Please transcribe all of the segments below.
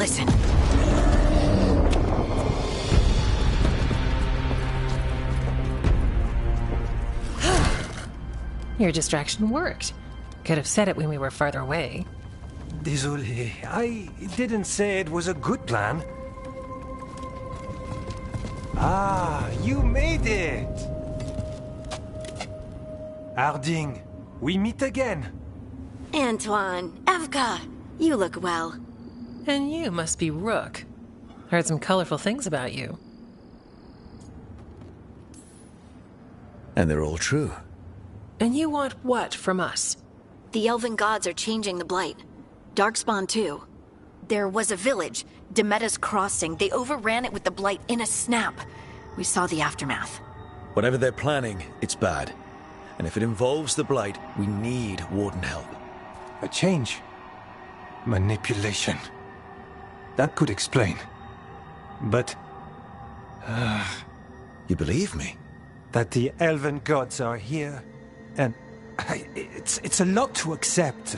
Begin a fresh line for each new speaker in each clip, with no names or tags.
Listen.
Your distraction worked. Could have said it when we were farther away.
Désolé, I didn't say it was a good plan. Ah, you made it! Harding, we meet again.
Antoine, Evka, you look well.
And you must be Rook. Heard some colorful things about you.
And they're all true.
And you want what from us?
The elven gods are changing the Blight. Darkspawn too. There was a village, Demetta's Crossing. They overran it with the Blight in a snap. We saw the aftermath.
Whatever they're planning, it's bad. And if it involves the Blight, we need Warden help.
A change. Manipulation. That could explain. But...
You believe me?
that the elven gods are here, and... It's a lot to accept.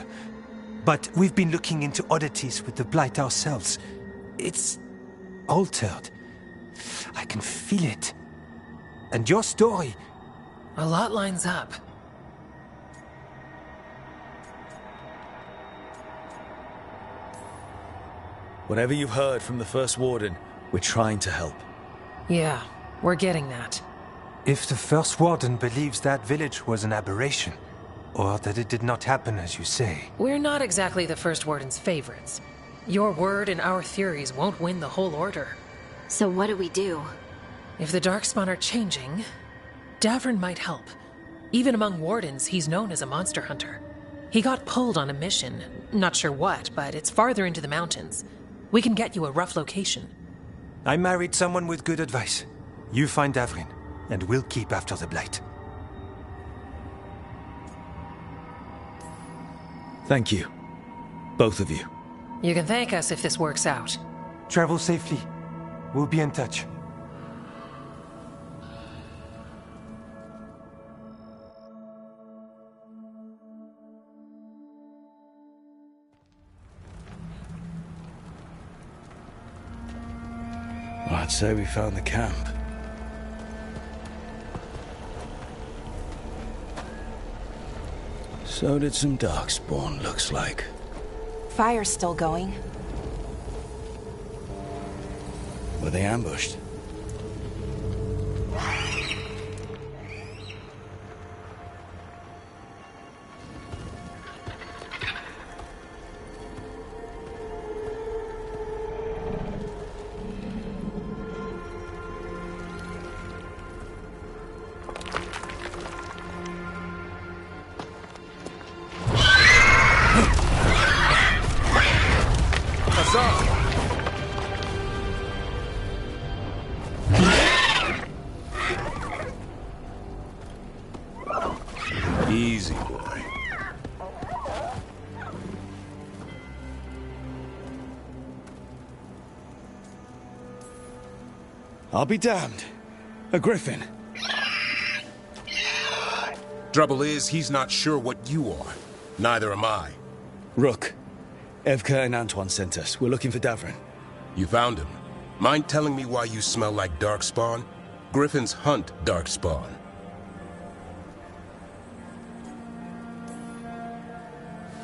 But we've been looking into oddities with the Blight ourselves. It's... altered. I can feel it. And your story...
A lot lines up.
Whatever you've heard from the First Warden, we're trying to help.
Yeah, we're getting that.
If the First Warden believes that village was an aberration, or that it did not happen as you say...
We're not exactly the First Warden's favorites. Your word and our theories won't win the whole order.
So what do we do?
If the Darkspawn are changing, Davrin might help. Even among Wardens, he's known as a monster hunter. He got pulled on a mission. Not sure what, but it's farther into the mountains. We can get you a rough location.
I married someone with good advice. You find Davrin, and we'll keep after the Blight.
Thank you. Both of you.
You can thank us if this works out.
Travel safely. We'll be in touch.
Well, I'd say we found the camp. So did some Darkspawn, looks like.
Fire's still going.
Were they ambushed?
Easy, boy.
I'll be damned. A Griffon.
Trouble is, he's not sure what you are. Neither am I.
Rook. Evka and Antoine sent us. We're looking for Davrin.
You found him. Mind telling me why you smell like Darkspawn? Griffins hunt Darkspawn.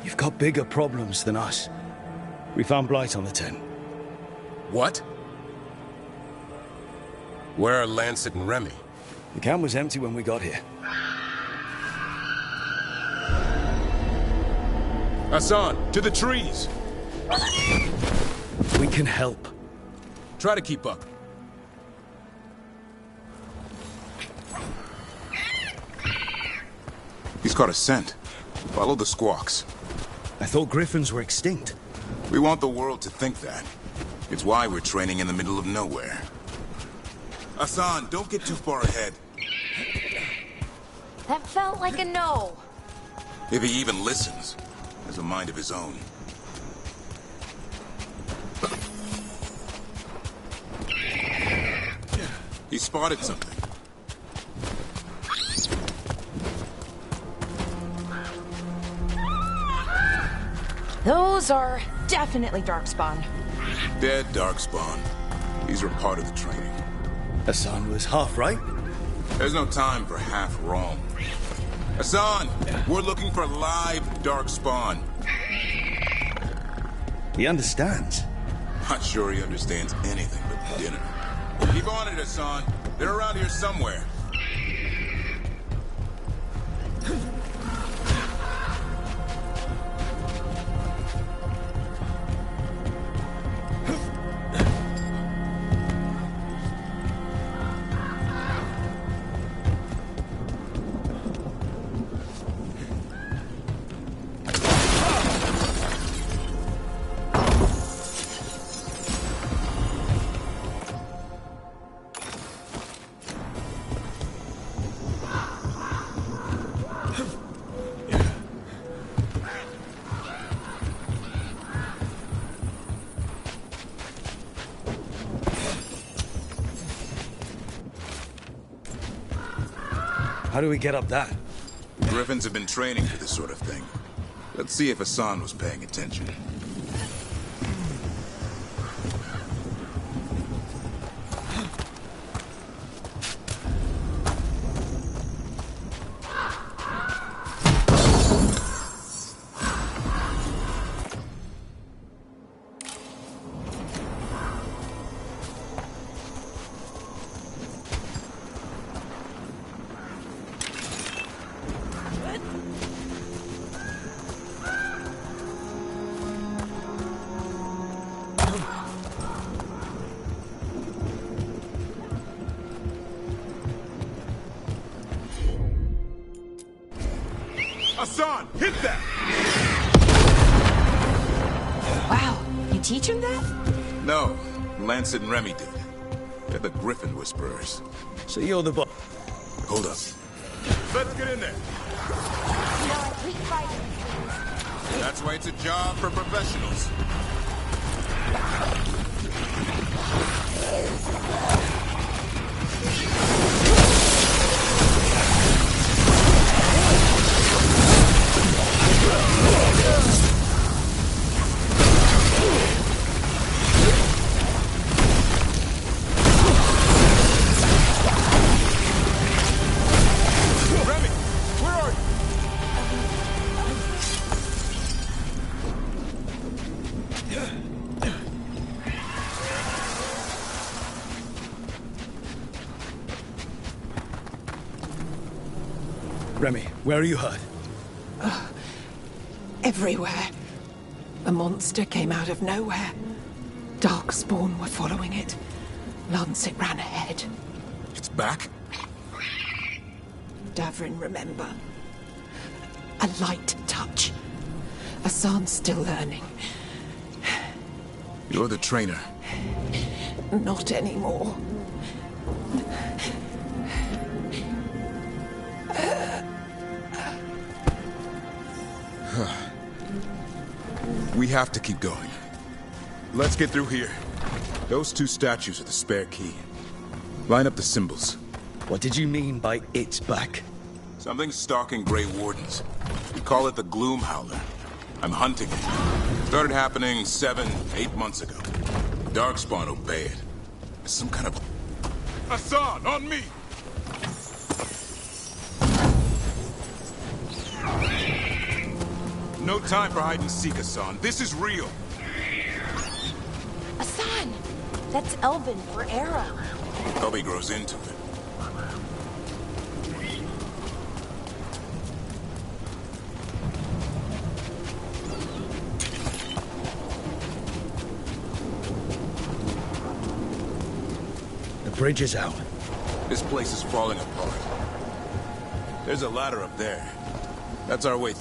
You've got bigger problems than us. We found Blight on the tent.
What? Where are Lancet and Remy?
The camp was empty when we got here.
Hassan, to the trees!
We can help.
Try to keep up.
He's caught a scent. Follow the squawks.
I thought Griffins were extinct.
We want the world to think that. It's why we're training in the middle of nowhere. Hassan, don't get too far ahead.
That felt like a no.
If he even listens, has a mind of his own. He spotted something.
Those are definitely Darkspawn.
Dead Darkspawn. These were part of the training.
Hassan was half right.
There's no time for half wrong. Hassan, we're looking for live Darkspawn.
He understands.
Not sure he understands anything but dinner. Keep on it, Hassan. They're around here somewhere.
How do we get up that?
Griffins have been training for this sort of thing. Let's see if Hassan was paying attention. Hassan, hit that!
Wow, you teach him that?
No, Lancet and Remy did. They're the Griffin Whisperers.
So you're the boss.
Hold up. Let's get in there. That's why it's a job for professionals.
Remy, where are you hurt?
Everywhere. A monster came out of nowhere. Darkspawn were following it. Lancet ran ahead.
It's back?
Davrin, remember. A light touch. Hassan's still learning.
You're the trainer.
Not anymore.
We have to keep going. Let's get through here. Those two statues are the spare key. Line up the symbols.
What did you mean by it's back?
Something's stalking Grey Wardens. We call it the Gloom Howler. I'm hunting it. Started happening 7, 8 months ago. Darkspawn obey it. It's some kind of... Hassan, on me! No time for hide and seek, Hassan. This is real.
Hassan! That's Elven for arrow.
Hope he grows into it.
The bridge is out.
This place is falling apart. There's a ladder up there. That's our way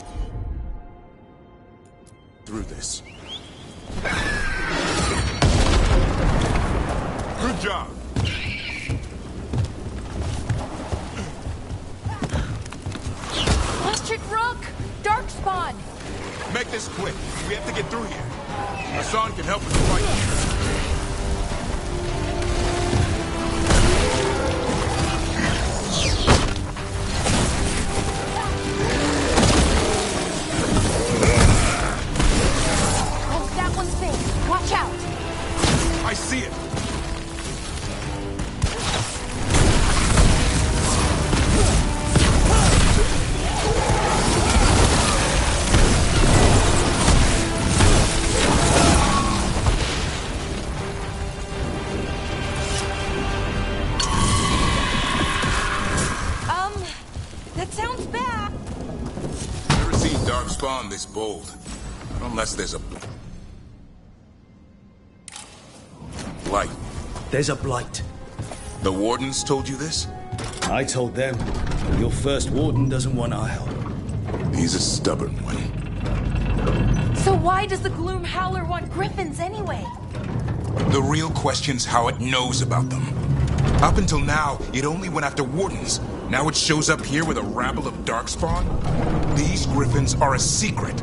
through this. Good job.
Electric Rook! Darkspawn!
Make this quick. We have to get through here. Hassan can help us fight.
Watch out!
I see it!
That sounds bad.
Never seen Darkspawn this bold. Unless there's a... blight.
There's a blight.
The Wardens told you this?
I told them. Your first Warden doesn't want our help.
He's a stubborn one.
So why does the Gloom Howler want Griffins anyway?
The real question's how it knows about them. Up until now, it only went after Wardens. Now it shows up here with a rabble of Darkspawn? These Griffins are a secret.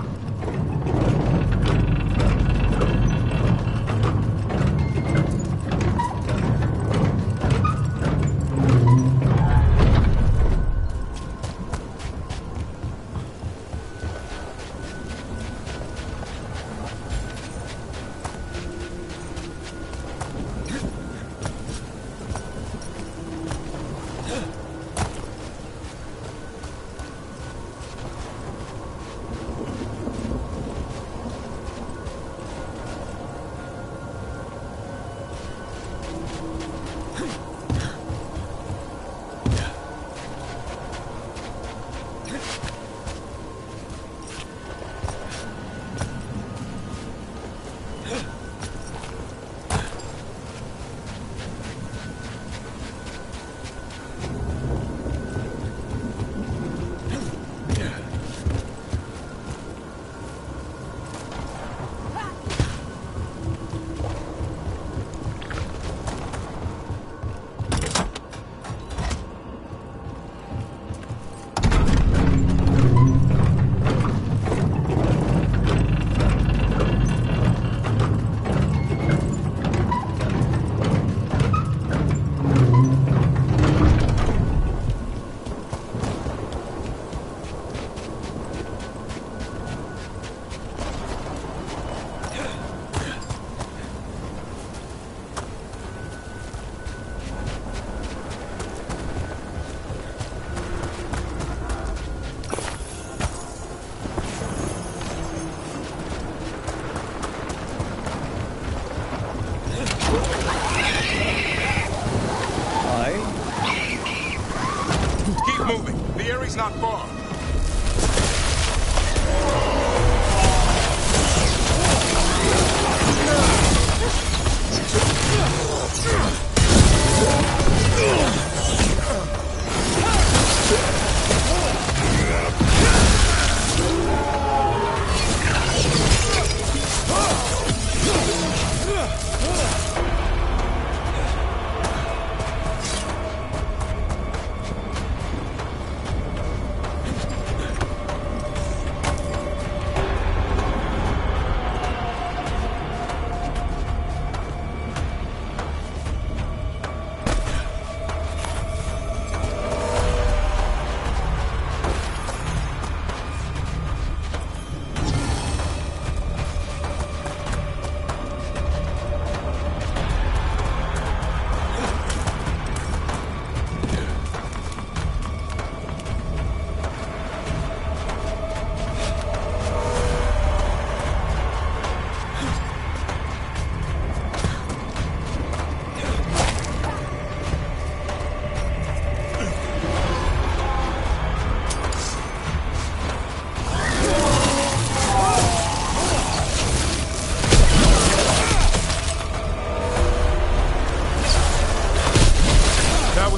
Not far.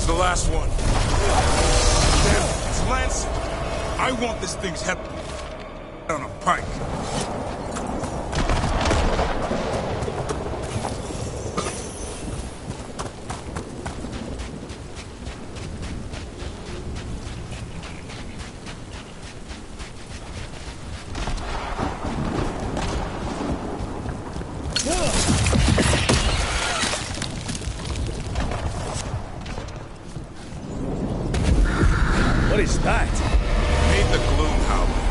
Last one. Damn, it's Lancet. I want this thing's head on a pike.
What is that?
Meet the Gloom Howler.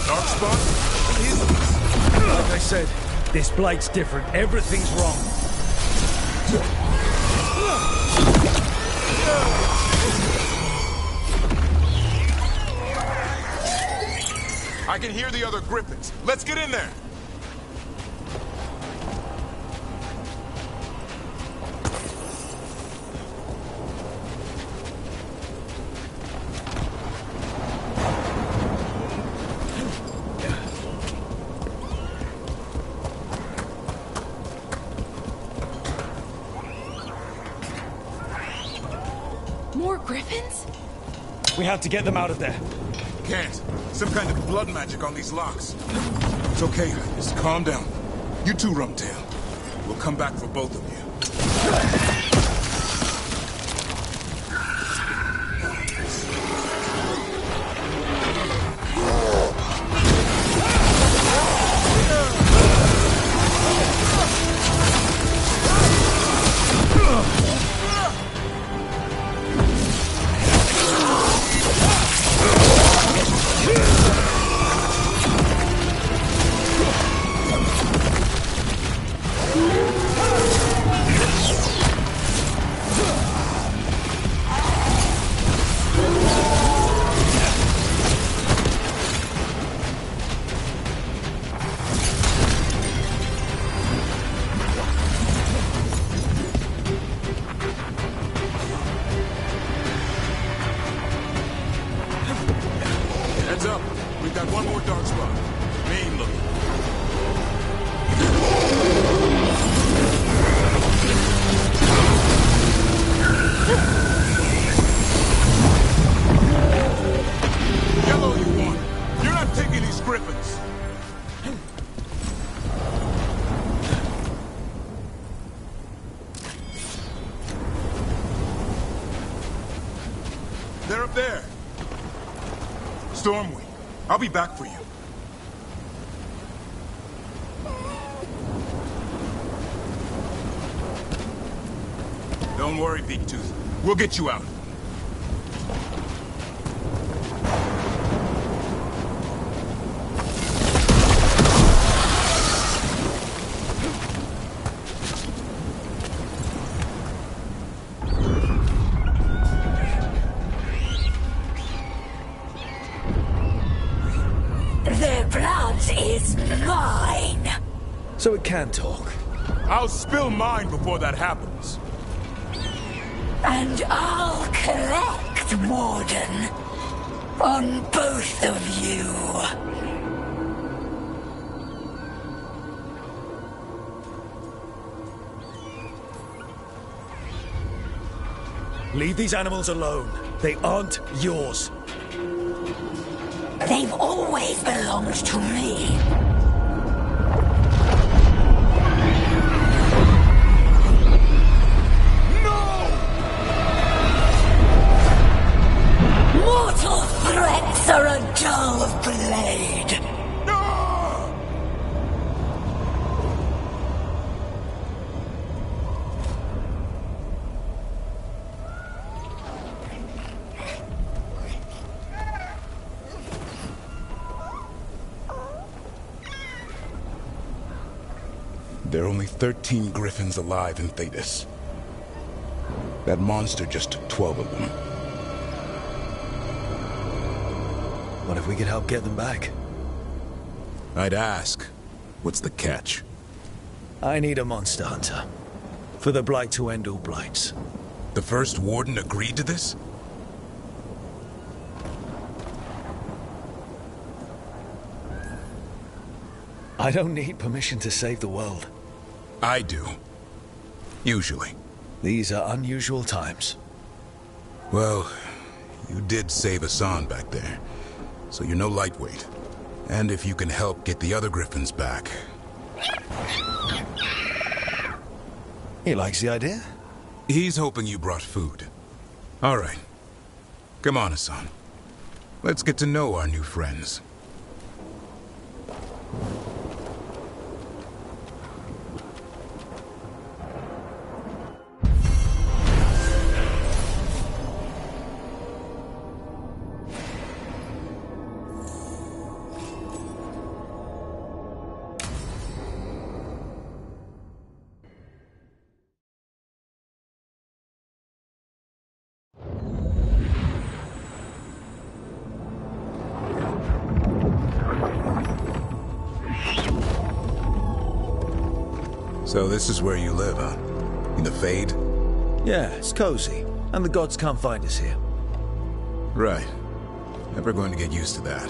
Darkspawn? What is this?
Like I said, this blight's different. Everything's wrong.
I can hear the other Griffins. Let's get in there.
More Griffins?
We have to get them out of there.
Can't. Some kind of blood magic on these locks. It's okay, just calm down. You too, Rumtail. We'll come back for both of you. Heads up. We've got one more dark spot. Main looking. Yellow you want. You're not taking these Griffins. They're up there. Stormwing, I'll be back for you. Don't worry, Big Tooth. We'll get you out.
Their blood is mine.
So it can talk.
I'll spill mine before that happens.
And I'll collect, Warden. On both of you.
Leave these animals alone. They aren't yours.
They've always belonged to me. Mortal threats are a dull blade.
There are only 13 Griffins alive in Thetis. That monster just took 12 of them.
What if we could help get them back?
I'd ask, what's the catch?
I need a monster hunter. For the Blight to end all blights.
The first Warden agreed to this?
I don't need permission to save the world.
I do. Usually.
These are unusual times.
Well, you did save Hassan back there, so you're no lightweight. And if you can help get the other Griffins back...
He likes the idea?
He's hoping you brought food. All right. Come on, Hassan. Let's get to know our new friends. So this is where you live, huh? In the Fade?
Yeah, it's cozy. And the gods can't find us here.
Right. Never going to get used to that.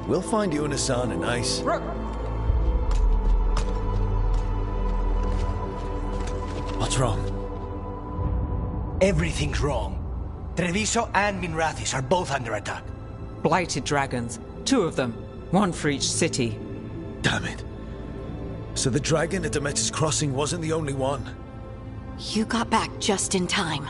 We'll find you and Hassan a nice... What's wrong?
Everything's wrong. Treviso and Minrathous are both under attack.
Blighted dragons. 2 of them. 1 for each city.
Damn it. So the dragon at Demeter's Crossing wasn't the only one?
You got back just in time.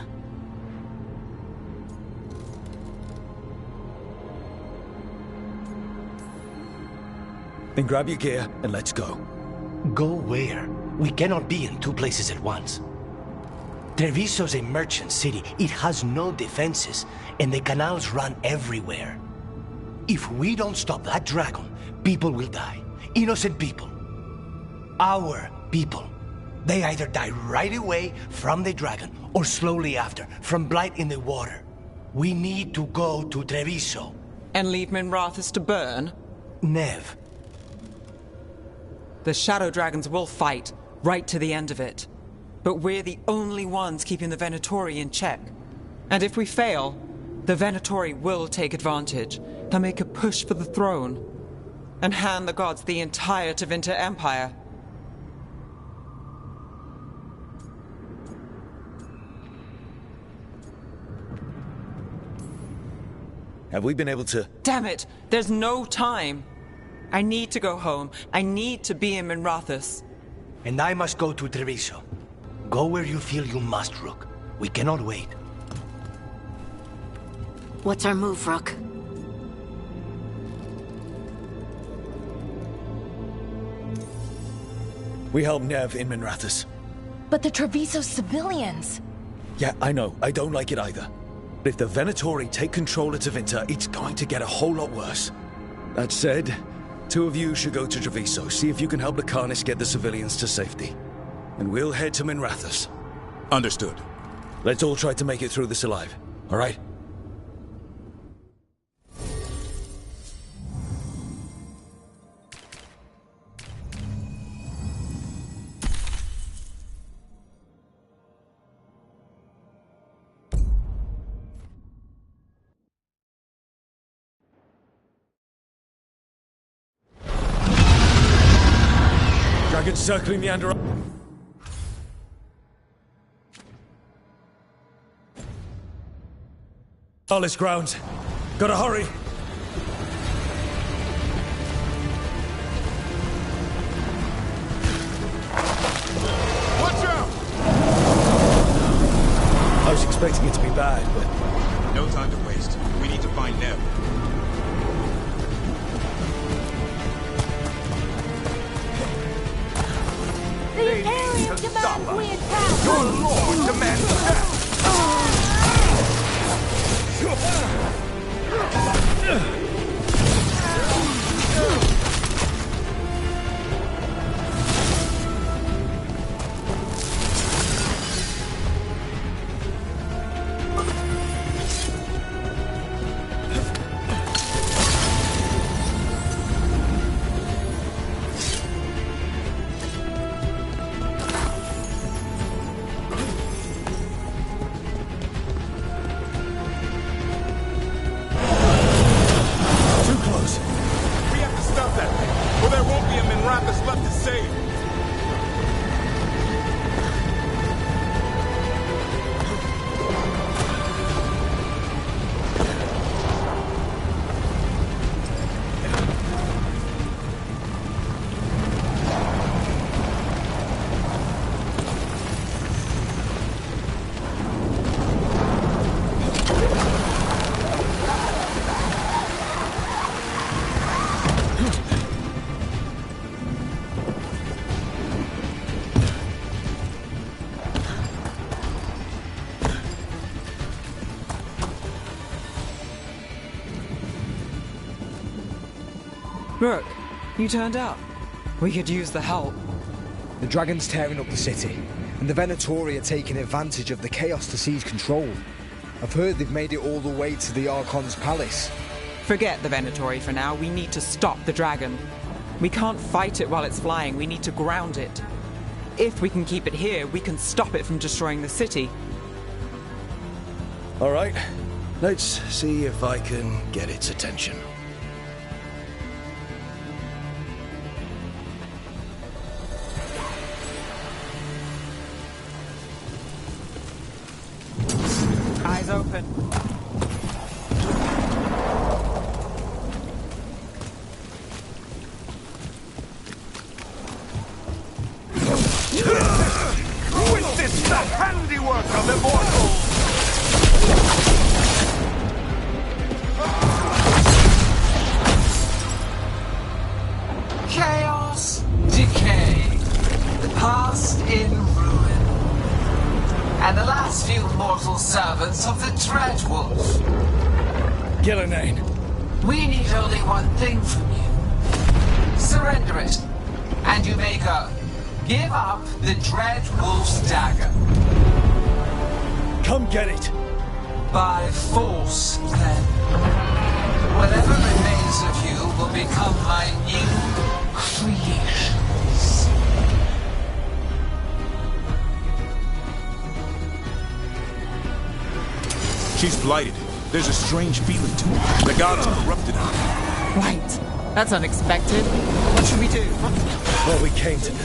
Then grab your gear and let's go.
Go where? We cannot be in 2 places at once. Treviso's a merchant city. It has no defenses, and the canals run everywhere. If we don't stop that dragon, people will die. Innocent people. Our people. They either die right away from the dragon, or slowly after, from blight in the water. We need to go to Treviso.
And leave Minrathous to burn?
Nev.
The Shadow Dragons will fight, right to the end of it. But we're the only ones keeping the Venatori in check. And if we fail, the Venatori will take advantage. They'll make a push for the throne. And hand the gods the entire Tevinter Empire.
Have we been able to...
Damn it! There's no time! I need to go home. I need to be in Minrathous.
And I must go to Treviso. Go where you feel you must, Rook. We cannot wait.
What's our move, Rook?
We help Nev in Minrathous.
But the Treviso civilians...
Yeah, I know. I don't like it either. But if the Venatori take control of Tevinter, it's going to get a whole lot worse. That said, 2 of you should go to Treviso, see if you can help the Carnis get the civilians to safety. And we'll head to Minrathous.
Understood.
Let's all try to make it through this alive, all right? Dragon circling the under... Solid ground. Gotta hurry.
Watch out!
I was expecting it to be bad, but...
No time to waste. We need to find Nev.
The alien demands we attack!
Your lord demands death!
Rook, you turned up. We could use the help.
The dragon's tearing up the city, and the Venatori are taking advantage of the chaos to seize control. I've heard they've made it all the way to the Archon's palace.
Forget the Venatori for now. We need to stop the dragon. We can't fight it while it's flying. We need to ground it. if we can keep it here, we can stop it from destroying the city.
All right, let's see if I can get its attention.
Eyes open.
Witness the handiwork of immortals!
Chaos, decay, the past in ruin, and the last few mortal servants of the Dreadwolf.
Gillenane.
We need only one thing from you. Surrender it, and you may go. Give up the Dreadwolf's dagger.
Come get it!
By force, then. Whatever remains of you will become my new creations.
She's blighted. There's a strange feeling to her. The gods have corrupted her.
Right. That's unexpected. What should we do?
What we came to do.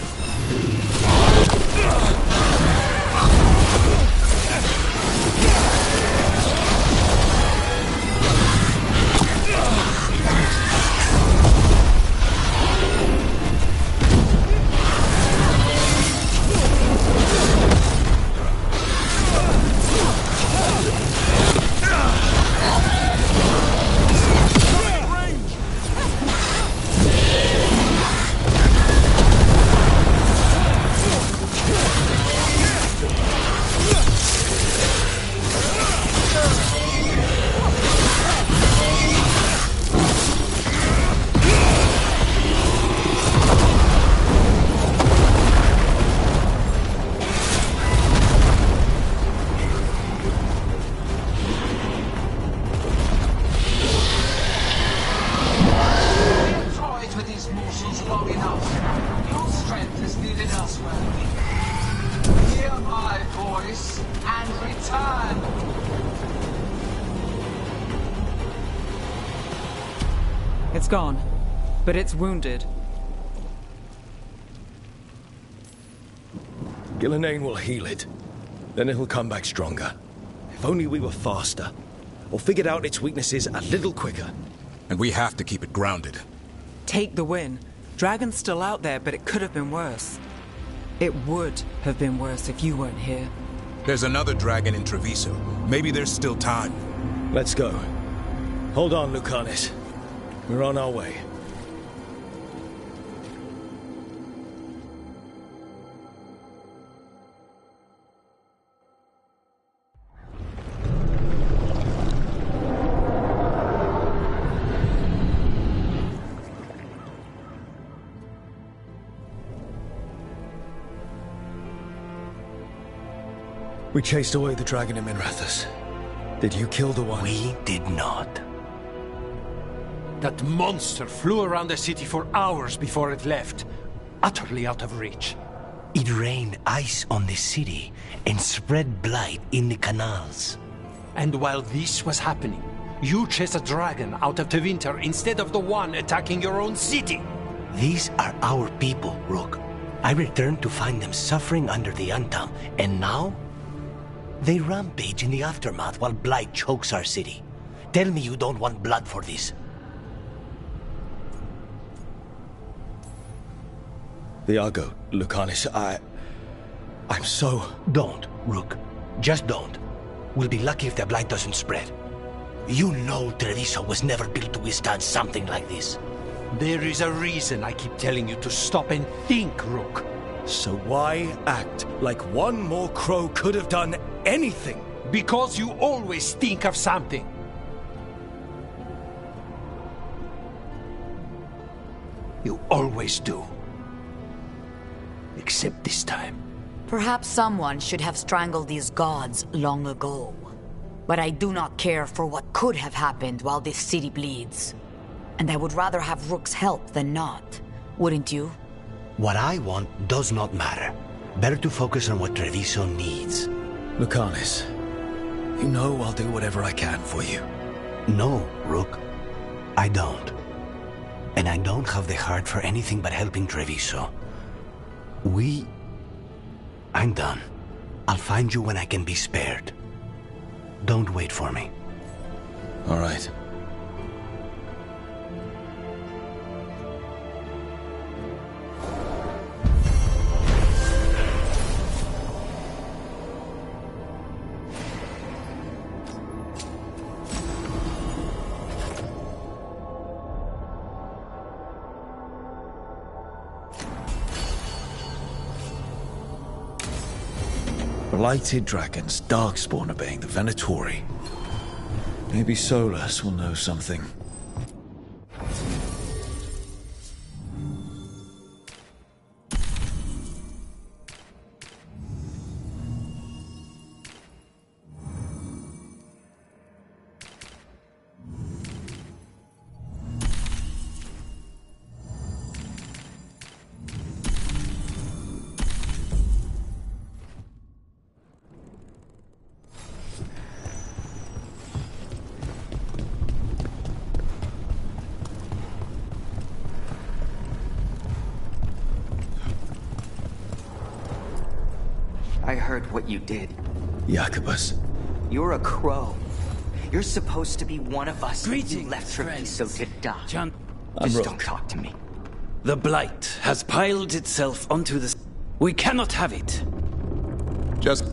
It's gone, but it's wounded.
Gillenane will heal it. Then it'll come back stronger. If only we were faster. Or figured out its weaknesses a little quicker.
And we have to keep it grounded.
Take the win. Dragon's still out there, but it could have been worse. It would have been worse if you weren't here.
There's another dragon in Treviso. Maybe there's still time.
Let's go. Hold on, Lucanis. We're on our way. We chased away the dragon in Minrathous. Did you kill the one?
We did not.
That monster flew around the city for hours before it left, utterly out of reach.
It rained ice on the city and spread blight in the canals.
And while this was happening, you chased a dragon out of the winter instead of the one attacking your own city.
These are our people, Rook. I returned to find them suffering under the Untom, and now? They rampage in the aftermath while blight chokes our city. Tell me you don't want blood for this.
The Argo, Lucanis, I'm so...
Don't, Rook. Just don't. We'll be lucky if the blight doesn't spread. You know Treviso was never built to withstand something like this.
There is a reason I keep telling you to stop and think, Rook.
So why act like one more crow could have done anything?
Because you always think of something. You always do. Except this time.
Perhaps someone should have strangled these gods long ago. But I do not care for what could have happened while this city bleeds. And I would rather have Rook's help than not. Wouldn't you?
What I want does not matter. Better to focus on what Treviso needs.
Lucanis, you know I'll do whatever I can for you.
No, Rook. I don't. And I don't have the heart for anything but helping Treviso. I'm done. I'll find you when I can be spared. Don't wait for me.
All right. Blighted dragons, Darkspawn obeying the Venatori. Maybe Solas will know something.
I heard what you did.
Jacobus.
You're a crow. You're supposed to be one of us.
Greetings,
you left Treviso to die.
John,
just don't talk to me.
The Blight has piled itself onto the... We cannot have it.
Just...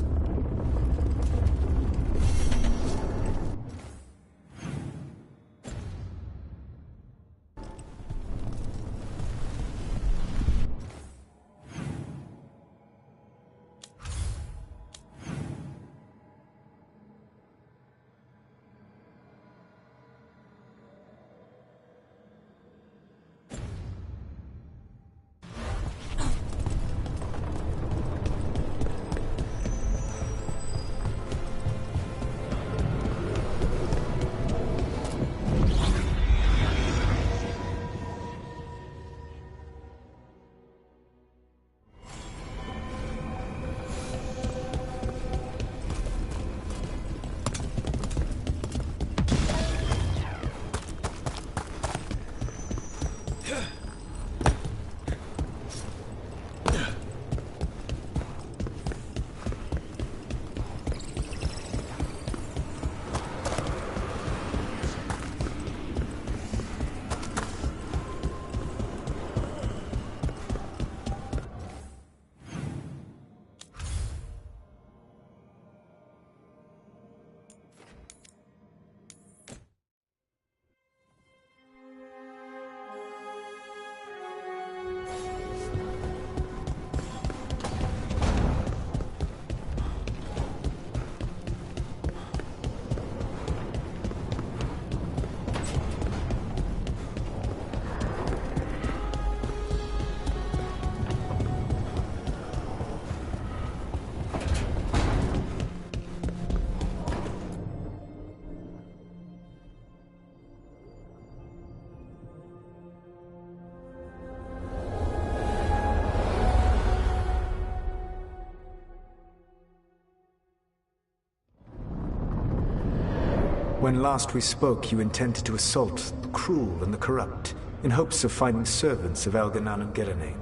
When last we spoke, you intended to assault the cruel and the corrupt, in hopes of finding servants of Elganan and Gillenane.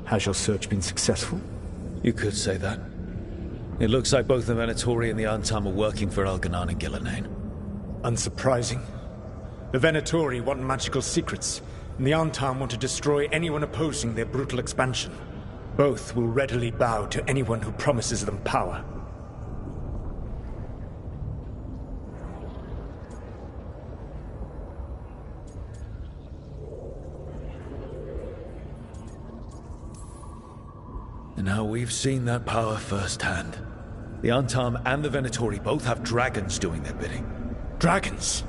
Has your search been successful?
You could say that. It looks like both the Venatori and the Antam are working for Elganan and Gillenane.
Unsurprising. The Venatori want magical secrets, and the Antam want to destroy anyone opposing their brutal expansion. Both will readily bow to anyone who promises them power.
And now we've seen that power firsthand. The Antam and the Venatori both have dragons doing their bidding.
Dragons?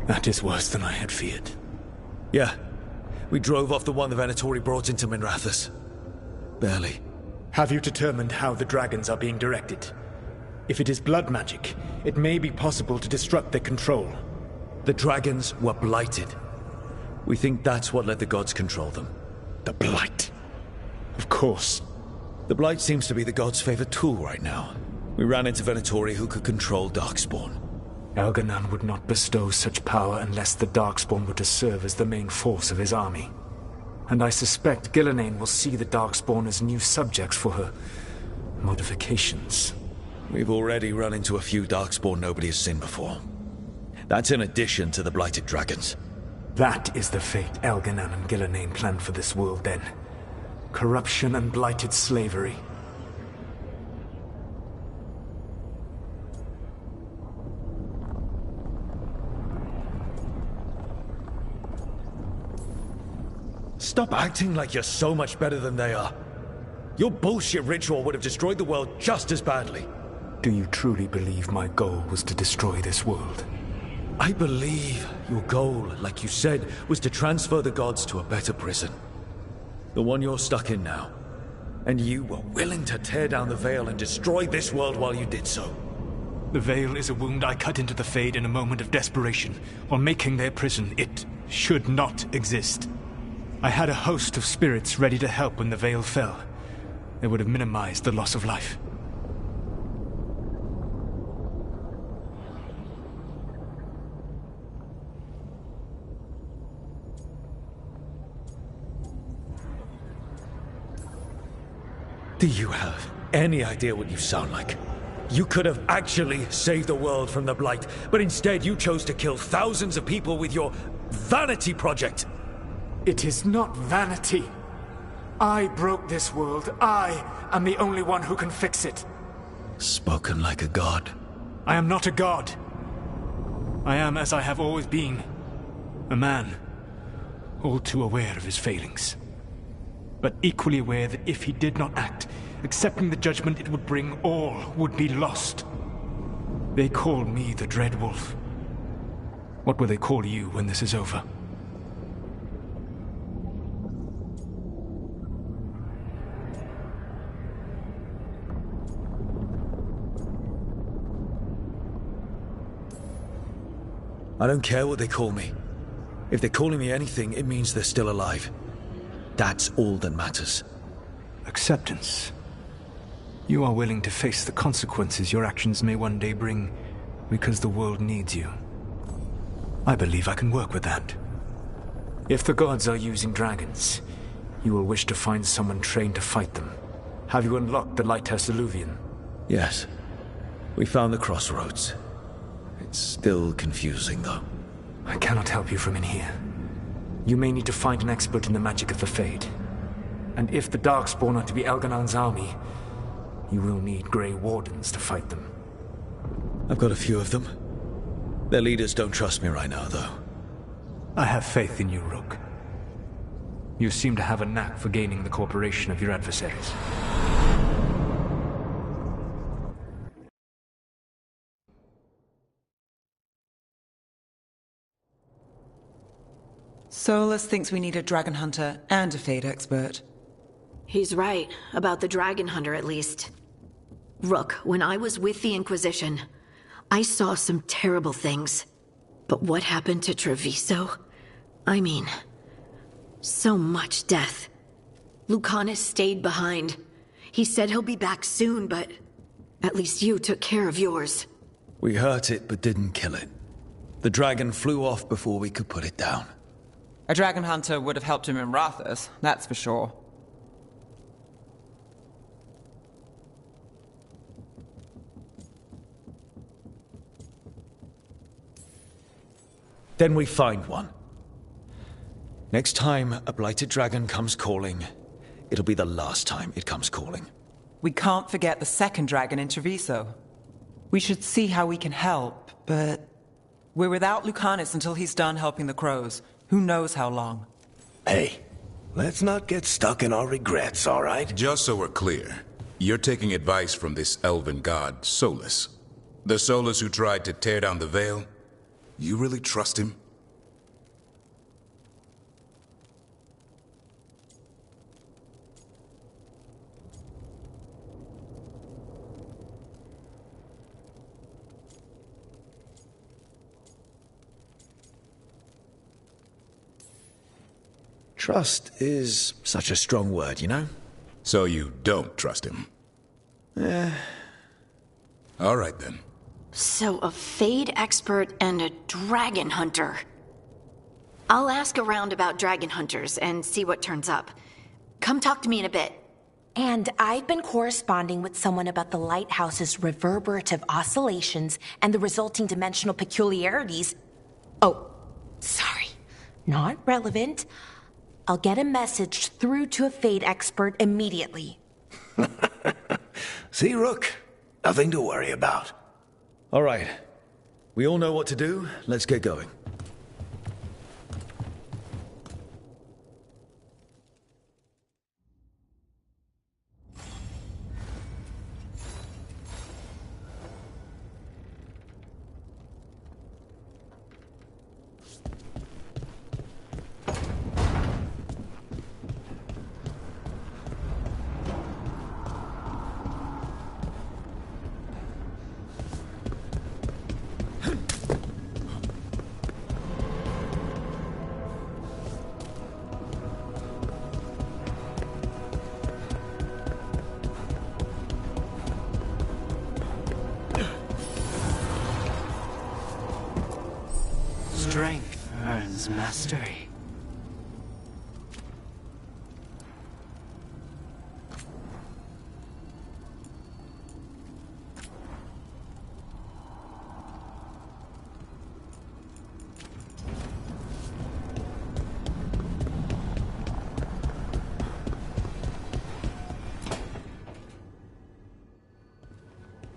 That is worse than I had feared.
Yeah. We drove off the one the Venatori brought into Minrathous. Barely.
Have you determined how the dragons are being directed? If it is blood magic, it may be possible to disrupt their control.
The dragons were blighted. We think that's what let the gods control them.
The blight. Of course.
The Blight seems to be the God's favorite tool right now. We ran into Venatori who could control Darkspawn.
Elganan would not bestow such power unless the Darkspawn were to serve as the main force of his army. And I suspect Gillenane will see the Darkspawn as new subjects for her modifications.
We've already run into a few Darkspawn nobody has seen before. That's in addition to the Blighted Dragons.
That is the fate Elganan and Gillenane planned for this world then. Corruption and blighted slavery.
Stop acting like you're so much better than they are. Your bullshit ritual would have destroyed the world just as badly.
Do you truly believe my goal was to destroy this world?
I believe your goal, like you said, was to transfer the gods to a better prison. The one you're stuck in now. And you were willing to tear down the Veil and destroy this world while you did so.
The Veil is a wound I cut into the Fade in a moment of desperation, while making their prison. It should not exist. I had a host of spirits ready to help when the Veil fell. They would have minimized the loss of life.
Do you have any idea what you sound like? You could have actually saved the world from the Blight, but instead you chose to kill thousands of people with your vanity project.
It is not vanity. I broke this world. I am the only one who can fix it.
Spoken like a god.
I am not a god. I am, as I have always been, a man, all too aware of his failings. But equally aware that if he did not act, accepting the judgment it would bring, all would be lost. They call me the Dread Wolf. What will they call you when this is over?
I don't care what they call me. If they're calling me anything, it means they're still alive. That's all that matters.
Acceptance. You are willing to face the consequences your actions may one day bring because the world needs you. I believe I can work with that. If the gods are using dragons, you will wish to find someone trained to fight them. Have you unlocked the Lighthouse Illuvian?
Yes. We found the crossroads. It's still confusing, though.
I cannot help you from in here. You may need to find an expert in the magic of the Fade. And if the Darkspawn are to be Elganan's army, you will need Grey Wardens to fight them.
I've got a few of them. Their leaders don't trust me right now, though.
I have faith in you, Rook. You seem to have a knack for gaining the cooperation of your adversaries.
Solas thinks we need a dragon hunter and a Fade expert.
He's right, about the dragon hunter at least. Rook, when I was with the Inquisition, I saw some terrible things. But what happened to Treviso? I mean, so much death. Lucanus stayed behind. He said he'll be back soon, but at least you took care of yours.
We hurt it, but didn't kill it. The dragon flew off before we could put it down.
A dragon hunter would have helped him in Minrathous, that's for sure.
Then we find one. Next time a blighted dragon comes calling, it'll be the last time it comes calling.
We can't forget the second dragon in Treviso. We should see how we can help, but we're without Lucanus until he's done helping the crows. Who knows how long?
Hey, let's not get stuck in our regrets, all right?
Just so we're clear, you're taking advice from this elven god, Solas. The Solas who tried to tear down the Veil? You really trust him?
Trust is such a strong word, you know?
So you don't trust him? All right then.
So a Fade expert and a dragon hunter. I'll ask around about dragon hunters and see what turns up. Come talk to me in a bit.
And I've been corresponding with someone about the lighthouse's reverberative oscillations and the resulting dimensional peculiarities. Oh, sorry. Not relevant. I'll get a message through to a Fade expert immediately.
See, Rook? Nothing to worry about.
All right. We all know what to do. Let's get going.
Strength earns mastery.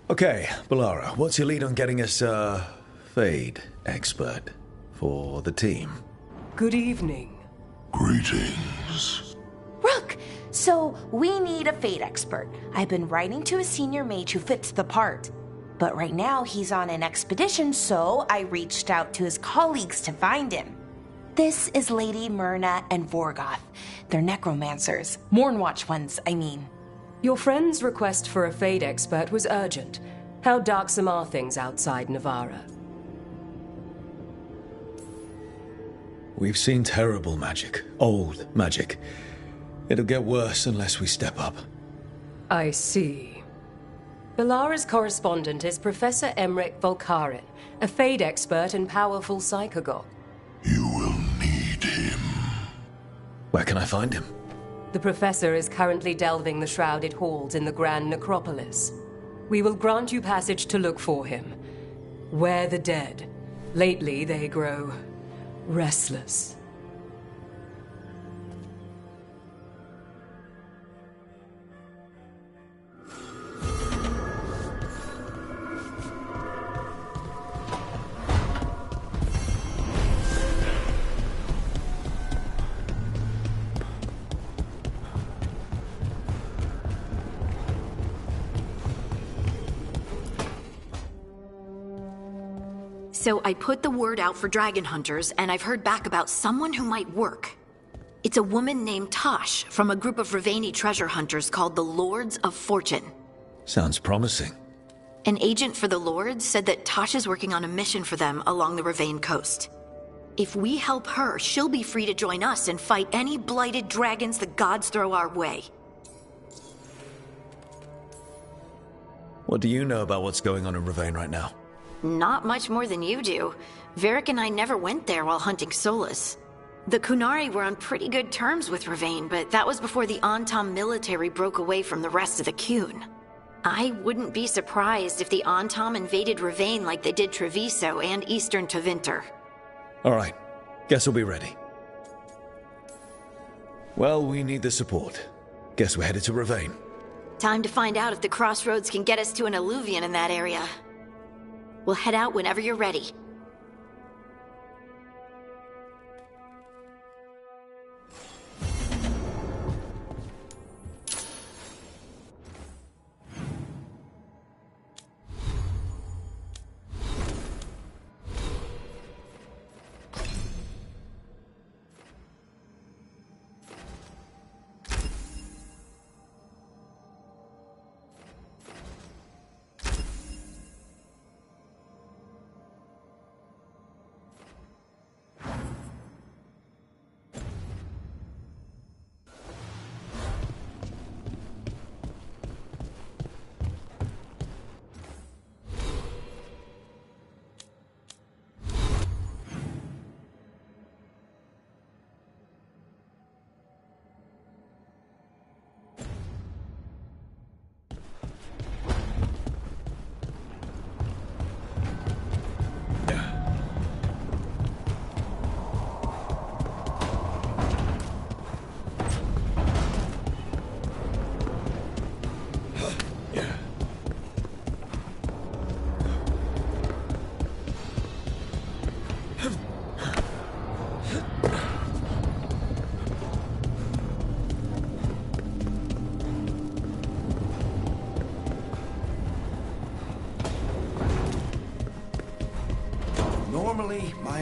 Okay, Balara, what's your lead on getting us a Fade expert for the team?
Good evening.
Greetings.
Rook! So, we need a Fade expert. I've been writing to a senior mage who fits the part. But right now, he's on an expedition, so I reached out to his colleagues to find him. This is Lady Myrna and Vorgoth. They're necromancers. Mournwatch ones, I mean.
Your friend's request for a Fade expert was urgent. How darksome are things outside Navarra?
We've seen terrible magic. Old magic. It'll get worse unless we step up.
I see. Balara's correspondent is Professor Emmerich Volkaren, a Fade expert and powerful psychogog.
You will need him.
Where can I find him?
The Professor is currently delving the shrouded halls in the Grand Necropolis. We will grant you passage to look for him. Where the dead. Lately they grow restless.
So I put the word out for dragon hunters, and I've heard back about someone who might work. It's a woman named Tosh from a group of Riveni treasure hunters called the Lords of Fortune.
Sounds promising.
An agent for the Lords said that Tosh is working on a mission for them along the Rivane coast. If we help her, she'll be free to join us and fight any blighted dragons the gods throw our way.
What do you know about what's going on in Rivane right now?
Not much more than you do. Varric and I never went there while hunting Solas. The Kunari were on pretty good terms with Rivane, but that was before the Antam military broke away from the rest of the Qun. I wouldn't be surprised if the Antam invaded Rivane like they did Treviso and eastern Tevinter.
All right. Guess we'll be ready. Well, we need the support. Guess we're headed to Rivane.
Time to find out if the crossroads can get us to an alluvion in that area. We'll head out whenever you're ready.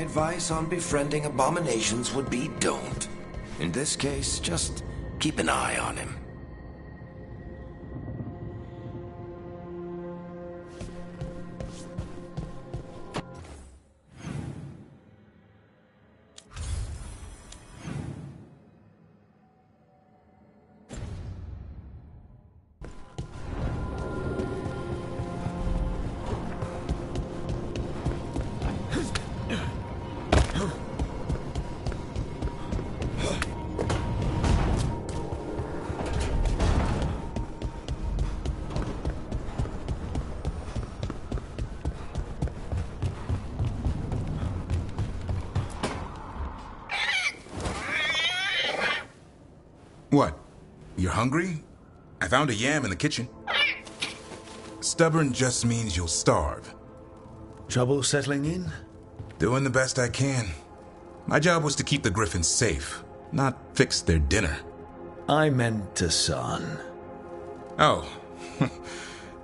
advice on befriending abominations would be don't. In this case, just keep an eye on him.
What? You're hungry? I found a yam in the kitchen. Stubborn just means you'll starve.
Trouble settling in?
Doing the best I can. My job was to keep the Griffins safe, not fix their dinner.
I meant Hassan.
Oh.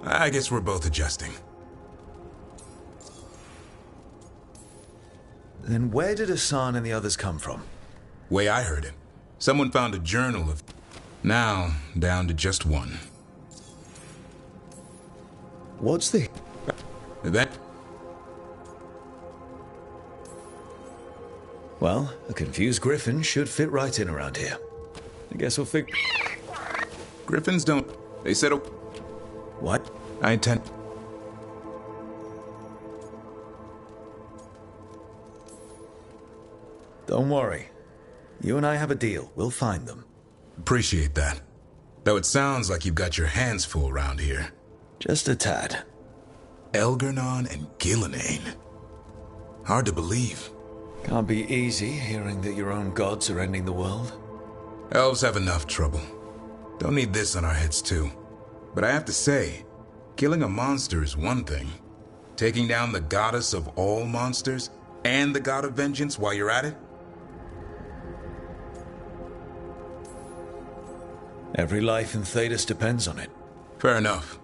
I guess we're both adjusting.
Then where did Hassan and the others come from?
Way I heard it. Someone found a journal of... Now, down to just one.
What's the...
That...
Well, a confused Griffin should fit right in around here. I guess we'll figure...
Griffins don't... They said...
What?
I intend...
Don't worry. You and I have a deal. We'll find them.
Appreciate that. Though it sounds like you've got your hands full around here.
Just a tad.
Elgernon and Gillenane. Hard to believe.
Can't be easy hearing that your own gods are ending the world.
Elves have enough trouble. Don't need this on our heads too. But I have to say, killing a monster is one thing. Taking down the goddess of all monsters and the god of vengeance while you're at it?
Every life in Thedas depends on it.
Fair enough.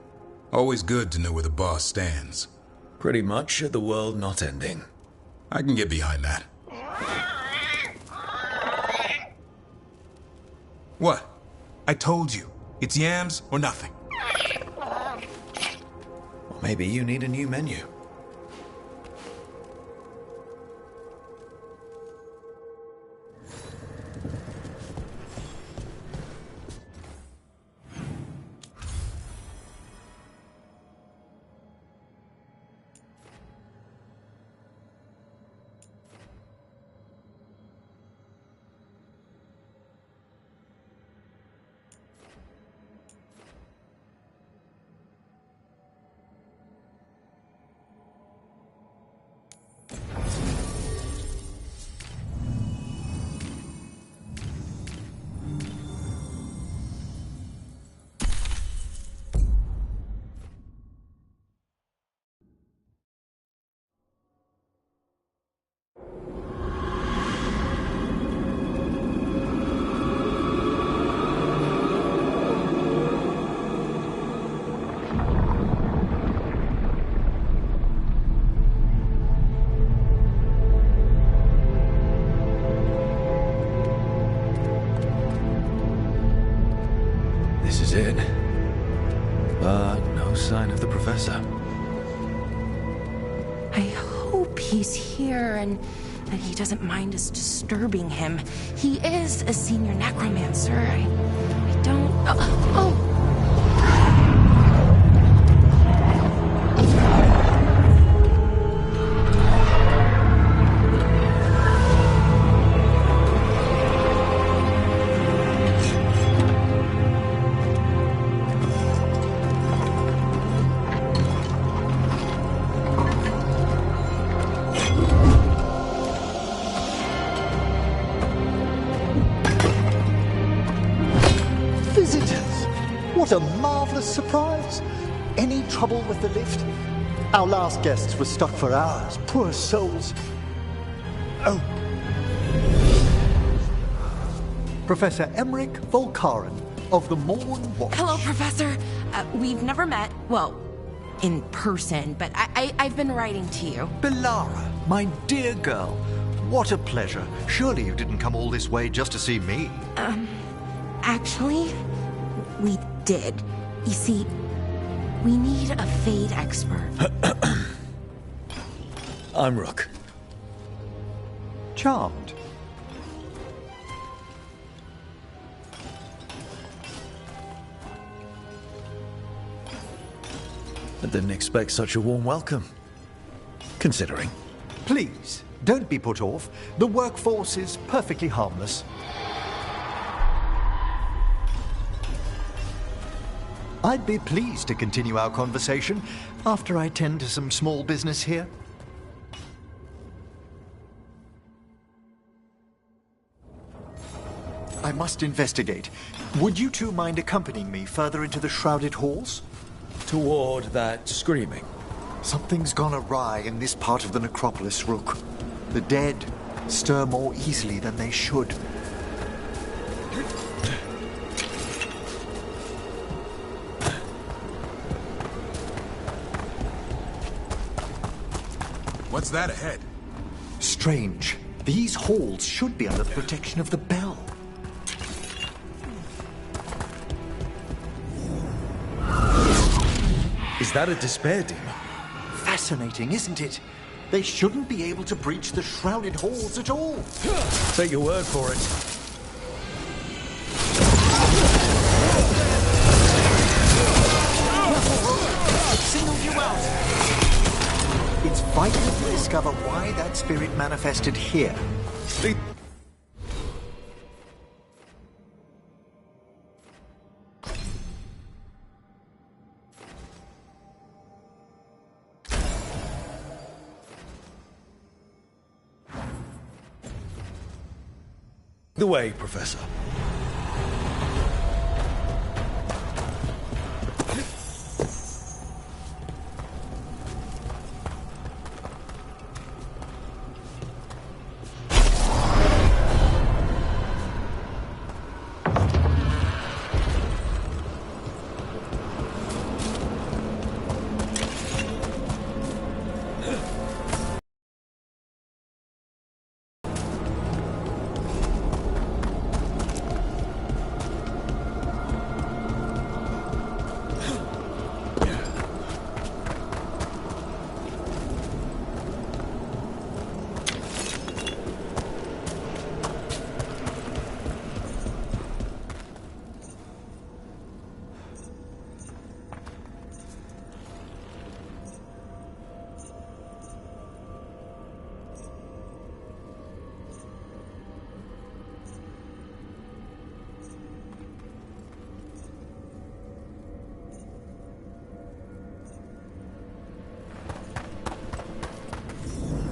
Always good to know where the boss stands.
Pretty much at the world not ending.
I can get behind that. What? I told you. It's yams or nothing.
Or maybe you need a new menu. It. But no sign of the professor.
I hope he's here and that he doesn't mind us disturbing him. He is a senior necromancer. I don't... Oh!
What a marvelous surprise! Any trouble with the lift? Our last guests were stuck for hours. Poor souls. Oh. Professor Emmerich Volkaren of the Morn Watch.
Hello, Professor. We've never met. Well, in person, but I've been writing to you.
Belara, my dear girl, what a pleasure. Surely you didn't come all this way just to see me.
Actually, we did. You see, we need a Fade expert.
I'm Rook.
Charmed.
I didn't expect such a warm welcome. Considering.
Please, don't be put off. The workforce is perfectly harmless. I'd be pleased to continue our conversation after I tend to some small business here. I must investigate. Would you two mind accompanying me further into the shrouded halls?
Toward that screaming.
Something's gone awry in this part of the Necropolis, Rook. The dead stir more easily than they should.
What's that ahead?
Strange. These halls should be under the protection of the bell.
Is that a despair demon?
Fascinating, isn't it? They shouldn't be able to breach the shrouded halls at all.
Take your word for it.
I've singled you out. It's vital to discover why that spirit manifested here.
The way, Professor.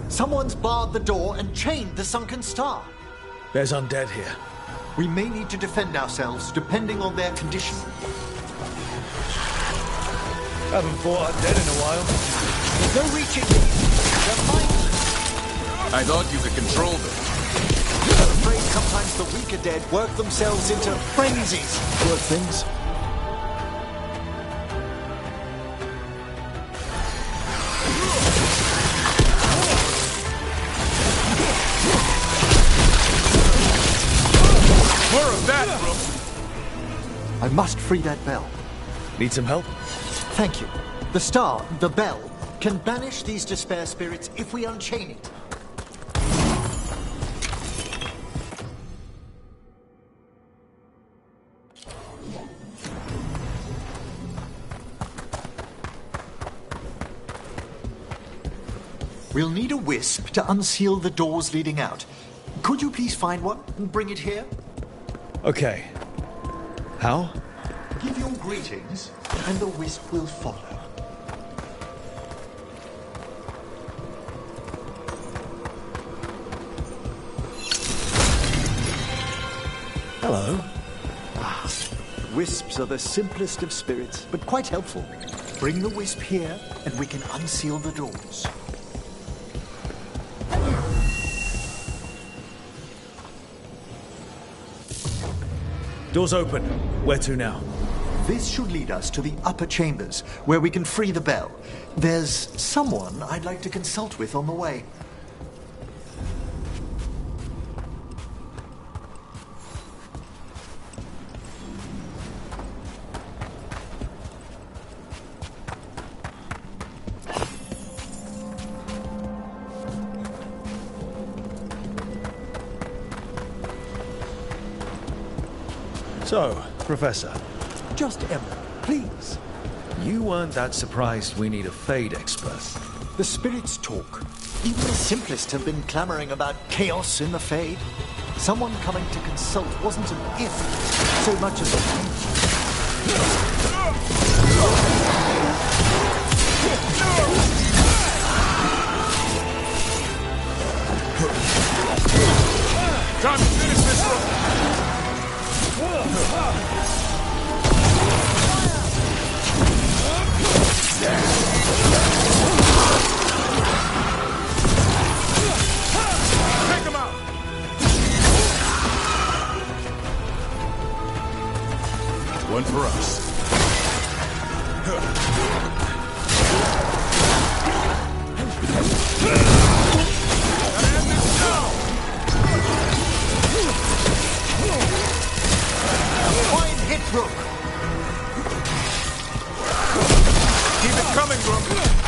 Someone's barred the door and chained the sunken star.
There's undead here.
We may need to defend ourselves, depending on their condition.
Haven't fought undead in a while.
There's no reaching these. They're mindless.
I thought you could control them.
I'm afraid sometimes the weaker dead work themselves into frenzies.
Poor things.
More of that, Brooke.
I must free that bell.
Need some help?
Thank you. The star, the bell, can banish these despair spirits if we unchain it. We'll need a wisp to unseal the doors leading out. Could you please find one and bring it here?
Okay. How?
Give your greetings, and the wisp will follow.
Hello.
Wisps are the simplest of spirits, but quite helpful. Bring the wisp here, and we can unseal the doors.
Doors open. Where to now?
This should lead us to the upper chambers, where we can free the bell. There's someone I'd like to consult with on the way.
So, Professor.
Just Emma, please.
You weren't that surprised we need a Fade expert.
The spirits talk. Even the simplest have been clamoring about chaos in the Fade. Someone coming to consult wasn't an if, so much as a
Time to finish this one! Take him out! One for us.
fine hit, Rook.
Keep it coming, Rook.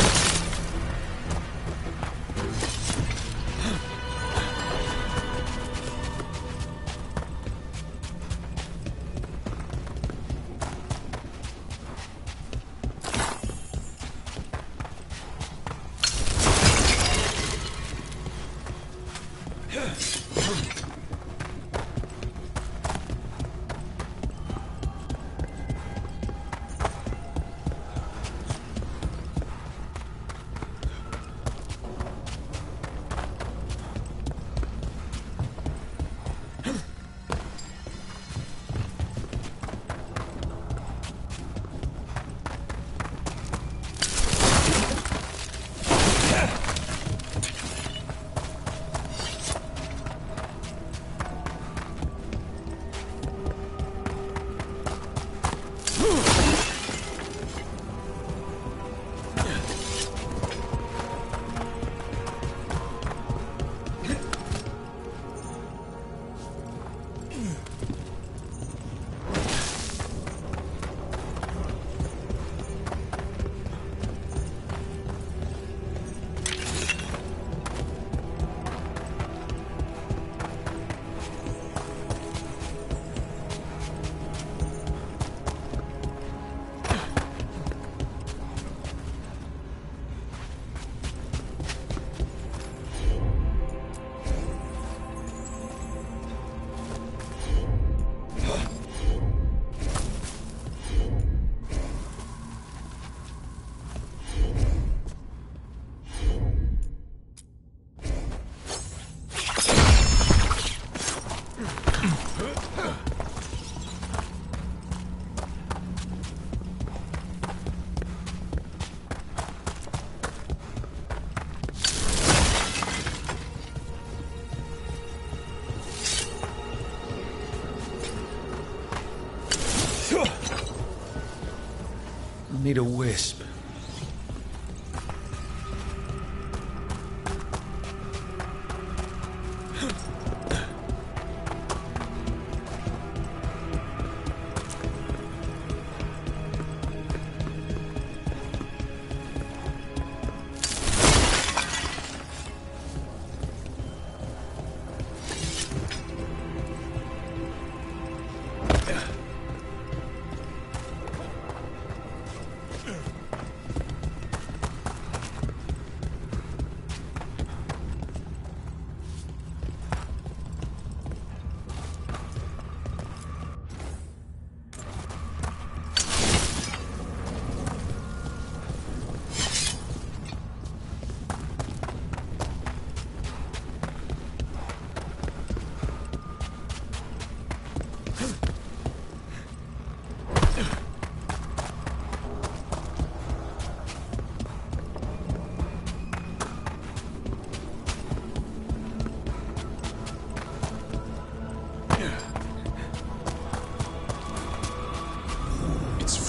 Need a wisp.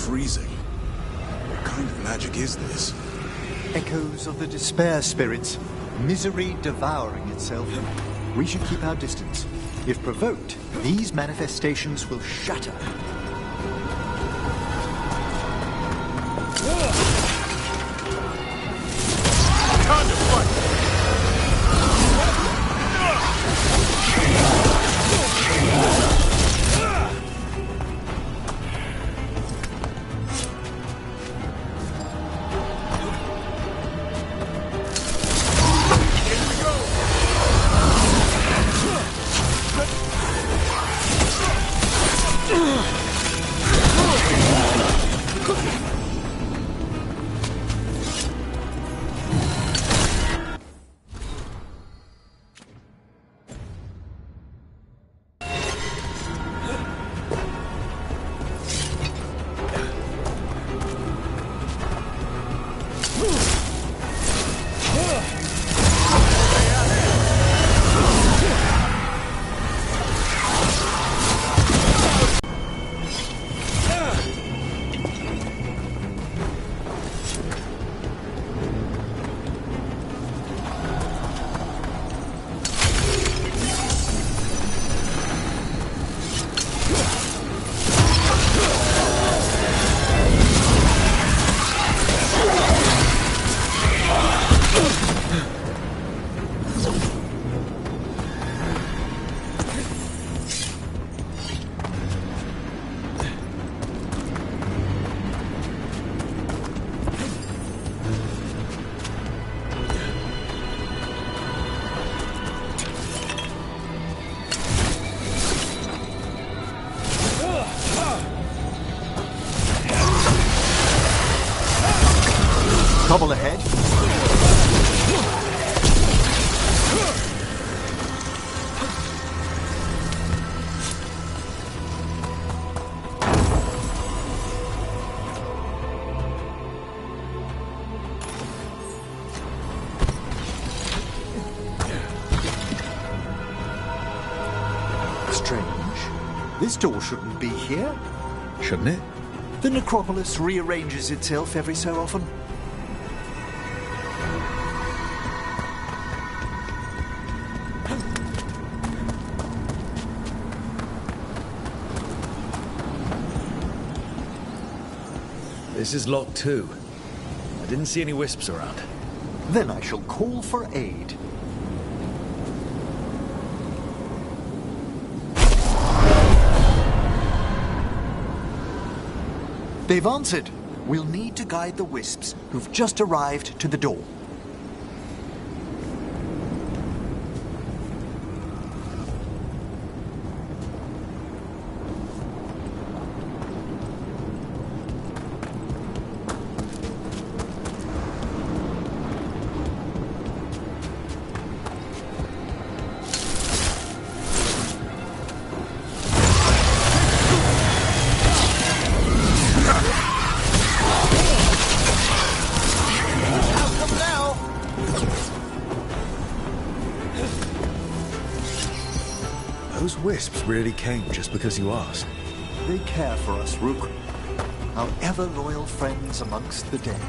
freezing. What kind of magic is this?
Echoes of the despair spirits, misery devouring itself. We should keep our distance. If provoked, these manifestations will shatter.
Time to fight!
Trouble ahead. Strange. This door shouldn't be here.
Shouldn't it?
The Necropolis rearranges itself every so often.
This is locked too. I didn't see any wisps around.
Then I shall call for aid. They've answered. We'll need to guide the wisps who've just arrived to the door.
Those wisps really came just because you asked.
They care for us, Rook. Our ever-loyal friends amongst the dead.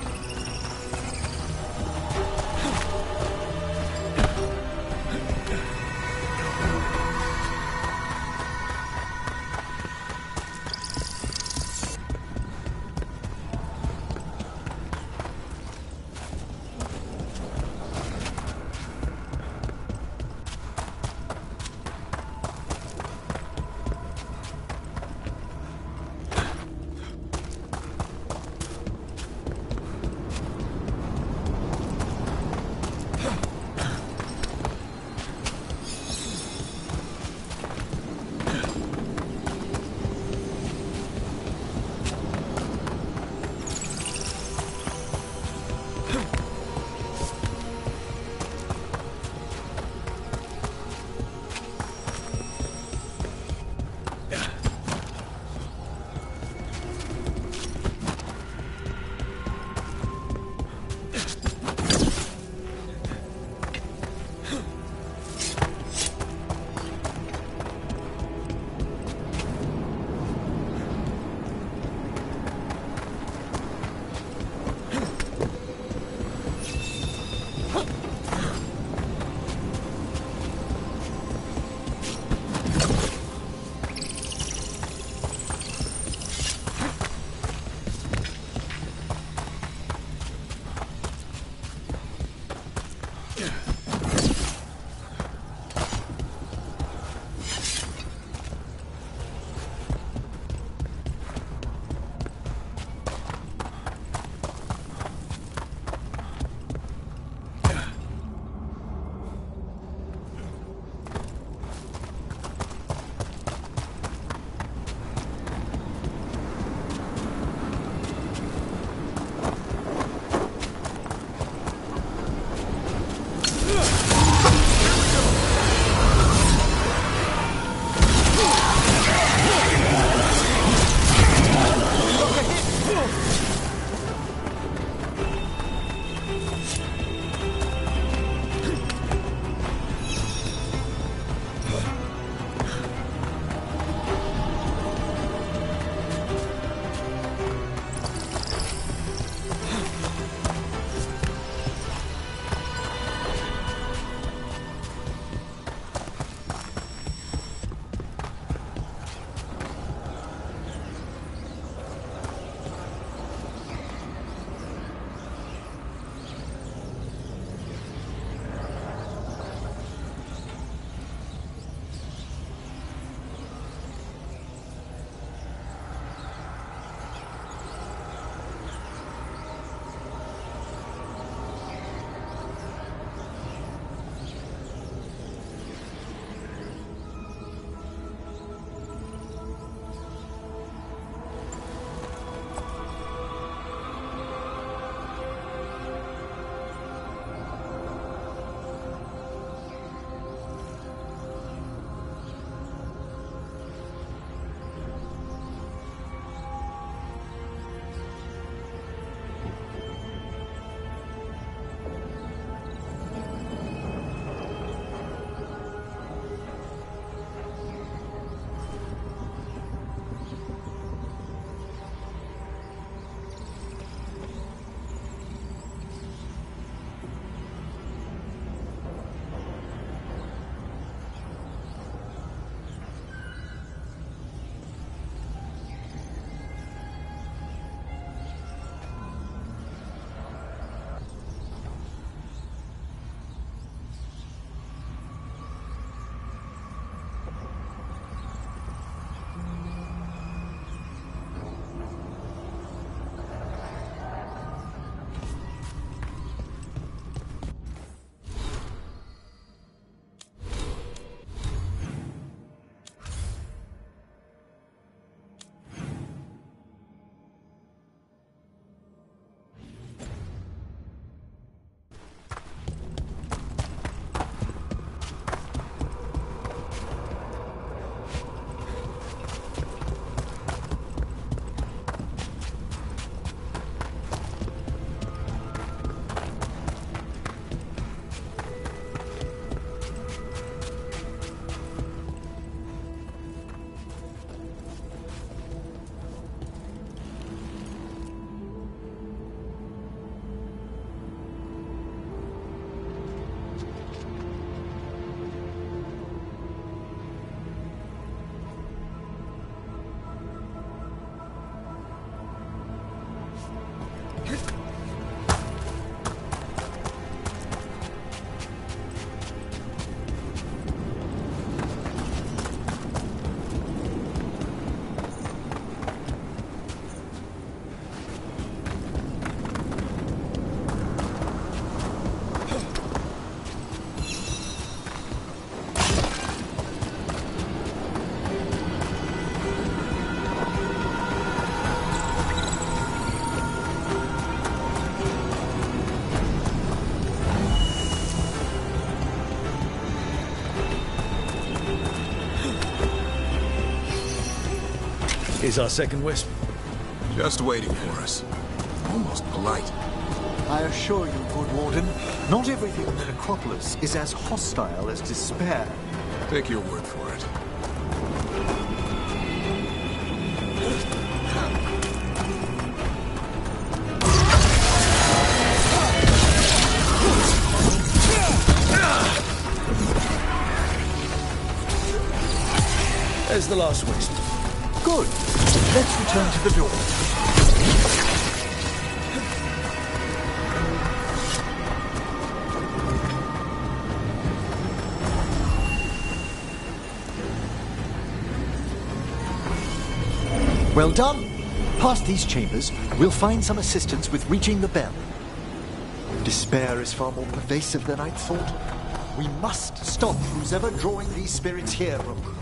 Here's our second wisp.
Just waiting for us. Almost polite.
I assure you, good Warden, not everything in the Necropolis is as hostile as despair.
Take your word for it.
There's the last wisp.
Good. Let's return to the door. Well done. Past these chambers, we'll find some assistance with reaching the bell. Despair is far more pervasive than I'd thought. We must stop who's ever drawing these spirits here, Rook.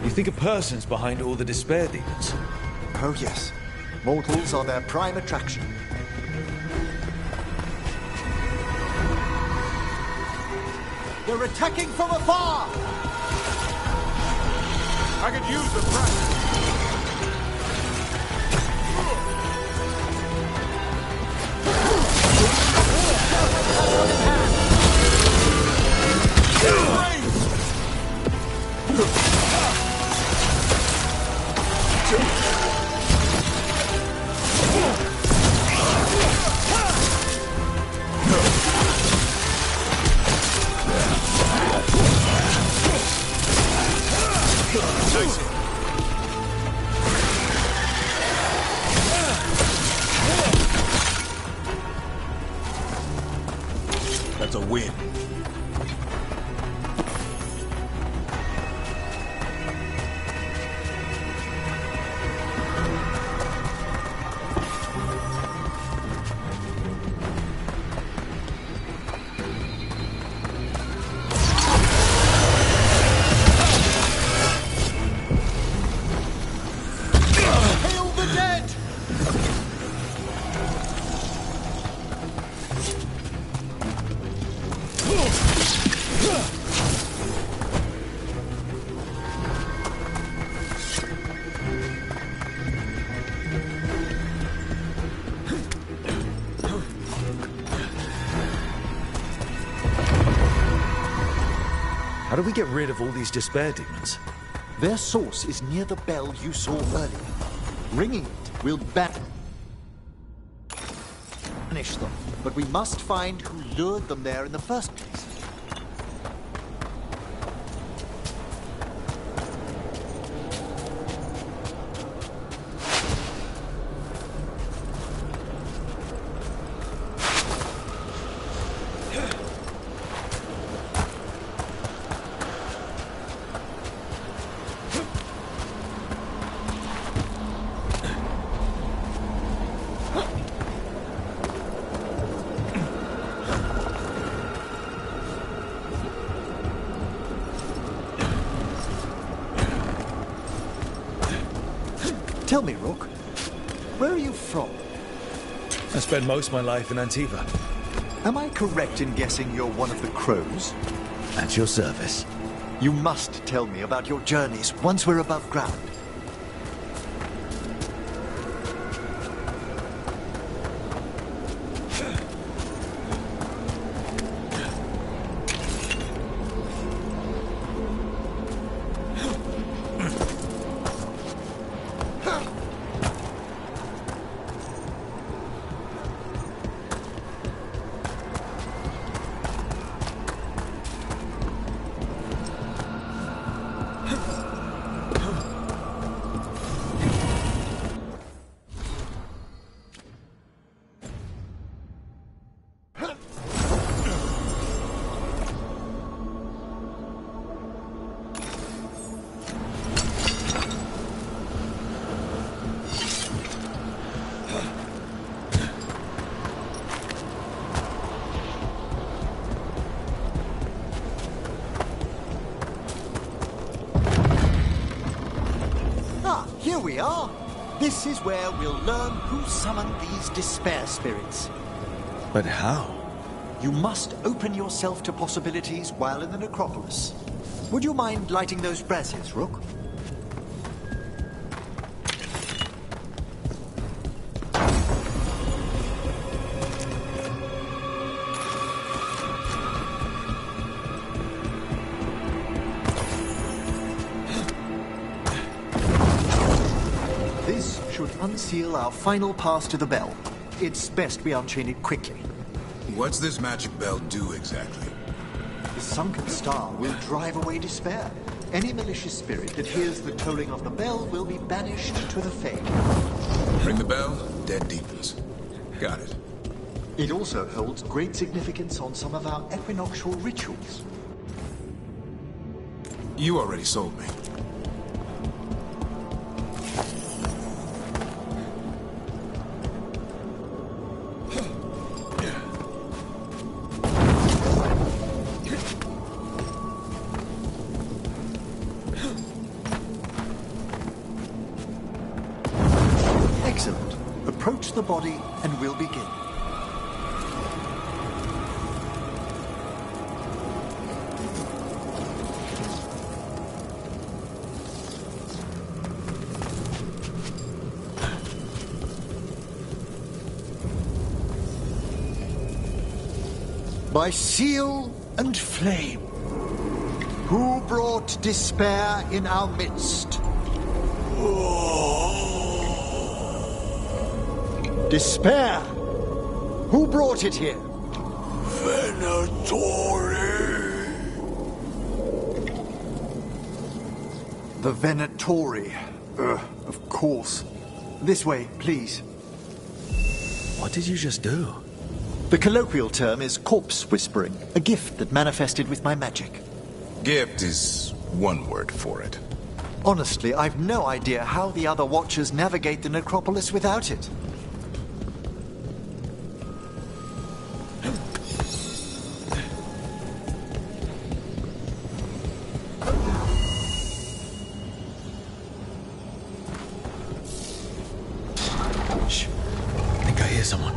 You think a person's behind all the despair demons?
Oh yes. Mortals are their prime attraction. They're attacking from afar!
I could use the practice.
That's a win.
How do we get rid of all these despair demons?
Their source is near the bell you saw earlier. Ringing it will banish them, but we must find who lured them there in the first place. Tell me, Rook, where are you from?
I spent most of my life in Antiva.
Am I correct in guessing you're one of the crows?
At your service.
You must tell me about your journeys once we're above ground. Here we are. This is where we'll learn who summoned these despair spirits.
But how?
You must open yourself to possibilities while in the Necropolis. Would you mind lighting those braziers, Rook? This should unseal our final pass to the bell. It's best we unchain it quickly.
What's this magic bell do exactly?
The sunken star will drive away despair. Any malicious spirit that hears the tolling of the bell will be banished to the Fae.
Ring the bell, dead deepens. Got it.
It also holds great significance on some of our equinoctial rituals.
You already sold me.
Excellent. Approach the body and we'll begin. By seal and flame, who brought despair in our midst? Despair! Who brought it here?
Venatori!
The Venatori. Of course. This way, please.
What did you just do?
The colloquial term is corpse whispering, a gift that manifested with my magic.
Gift is one word for it.
Honestly, I've no idea how the other Watchers navigate the Necropolis without it.
Shh. I think I hear someone.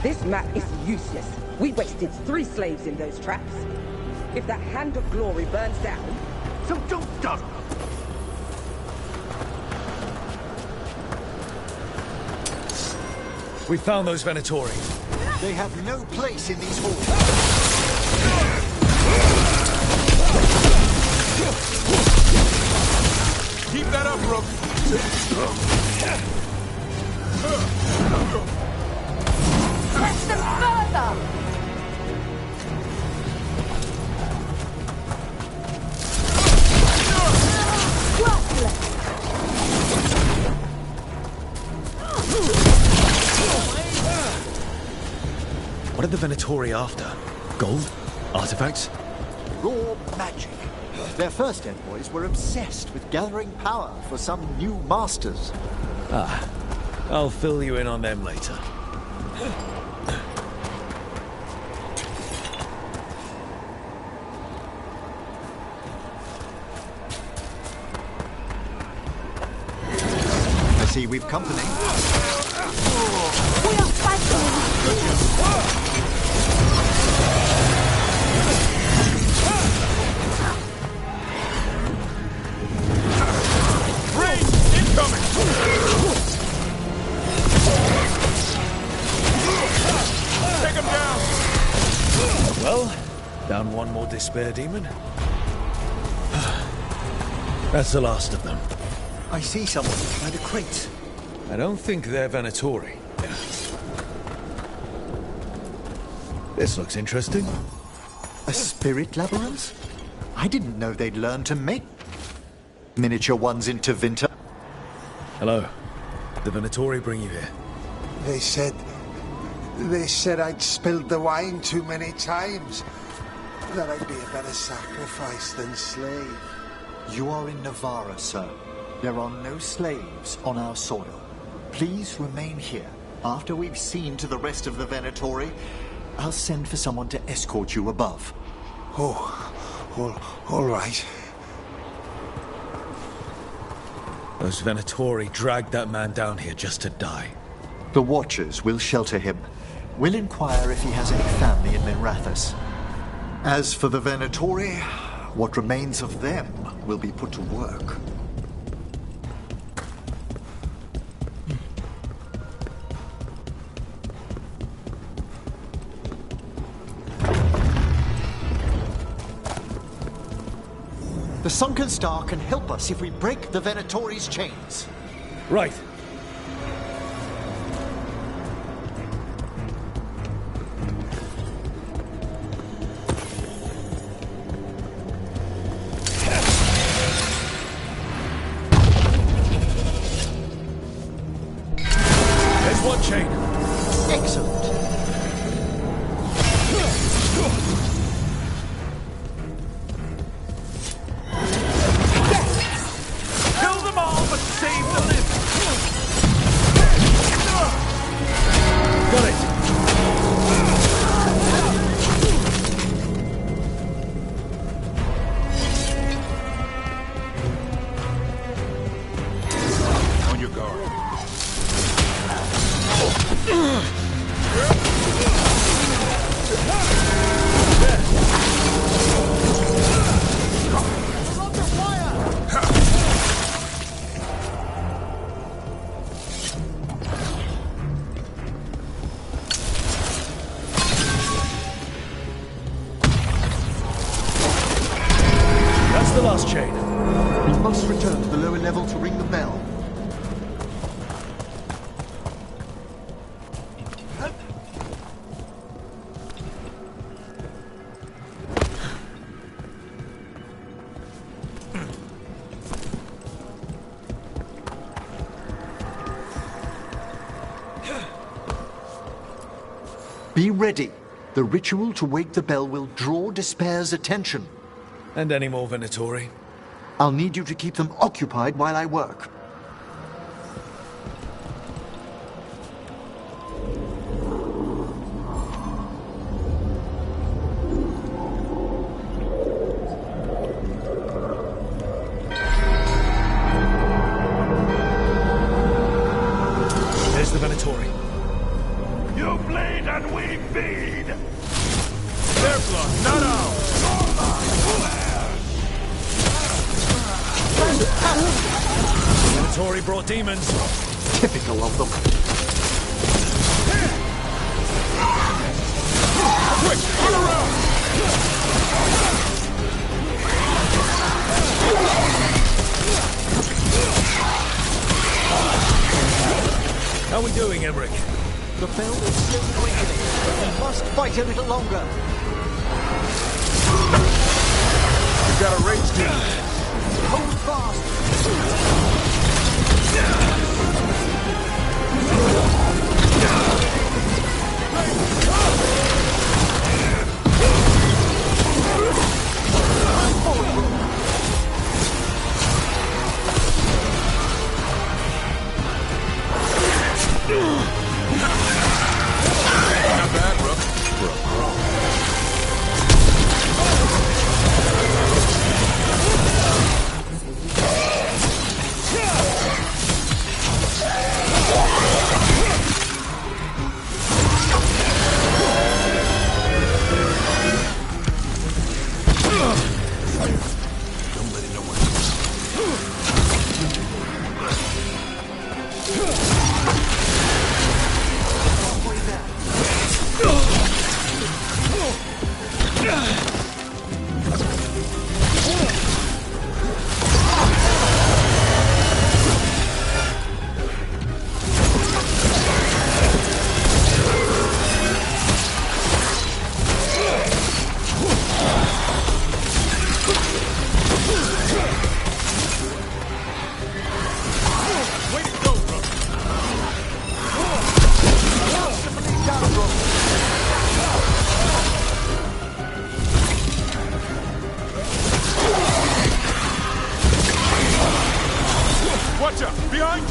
This map is useless. We wasted 3 slaves in those traps. If that Hand of Glory burns down...
So don't dawdle.
We found those Venatori.
They have no place in these halls.
Keep that up, Rook.
Press them further!
What are the Venatori after? Gold? Artifacts?
Raw magic. Their first envoys were obsessed with gathering power for some new masters.
Ah, I'll fill you in on them later.
I see we've company.
We are fighting!
Incoming! Take him down!
Well, down one more despair demon. That's the last of them.
I see someone behind a crate.
I don't think they're Venatori. This looks interesting.
A spirit labyrinth? I didn't know they'd learn to make miniature ones into Vinter.
Hello. The Venatori bring you here?
They said I'd spilled the wine too many times. That I'd be a better sacrifice than slave.
You are in Navarra, sir. There are no slaves on our soil. Please remain here. After we've seen to the rest of the Venatori, I'll send for someone to escort you above.
All right.
Those Venatori dragged that man down here just to die.
The Watchers will shelter him. We'll inquire if he has any family in Minrathous. As for the Venatori, what remains of them will be put to work. The sunken star can help us if we break the Venatori's chains.
Right. One chain.
Excellent.
Kill them all, but save the living. Got it.
On your guard.
That's the last chain.
We must return to the lower level to ring the bell. Be ready. The ritual to wake the bell will draw Despair's attention.
And any more Venatori?
I'll need you to keep them occupied while I work.
There's the Venatori.
You bleed and we feed!
Their blood, not ours! Venatori brought demons.
Typical of them.
Quick, run around! How are we doing, Emmerich?
The bell is still awakening, but we must fight a little longer.
We've got a rage team.
Hold fast.
Not bad, Rook. Don't let it know what Watch out! Behind you!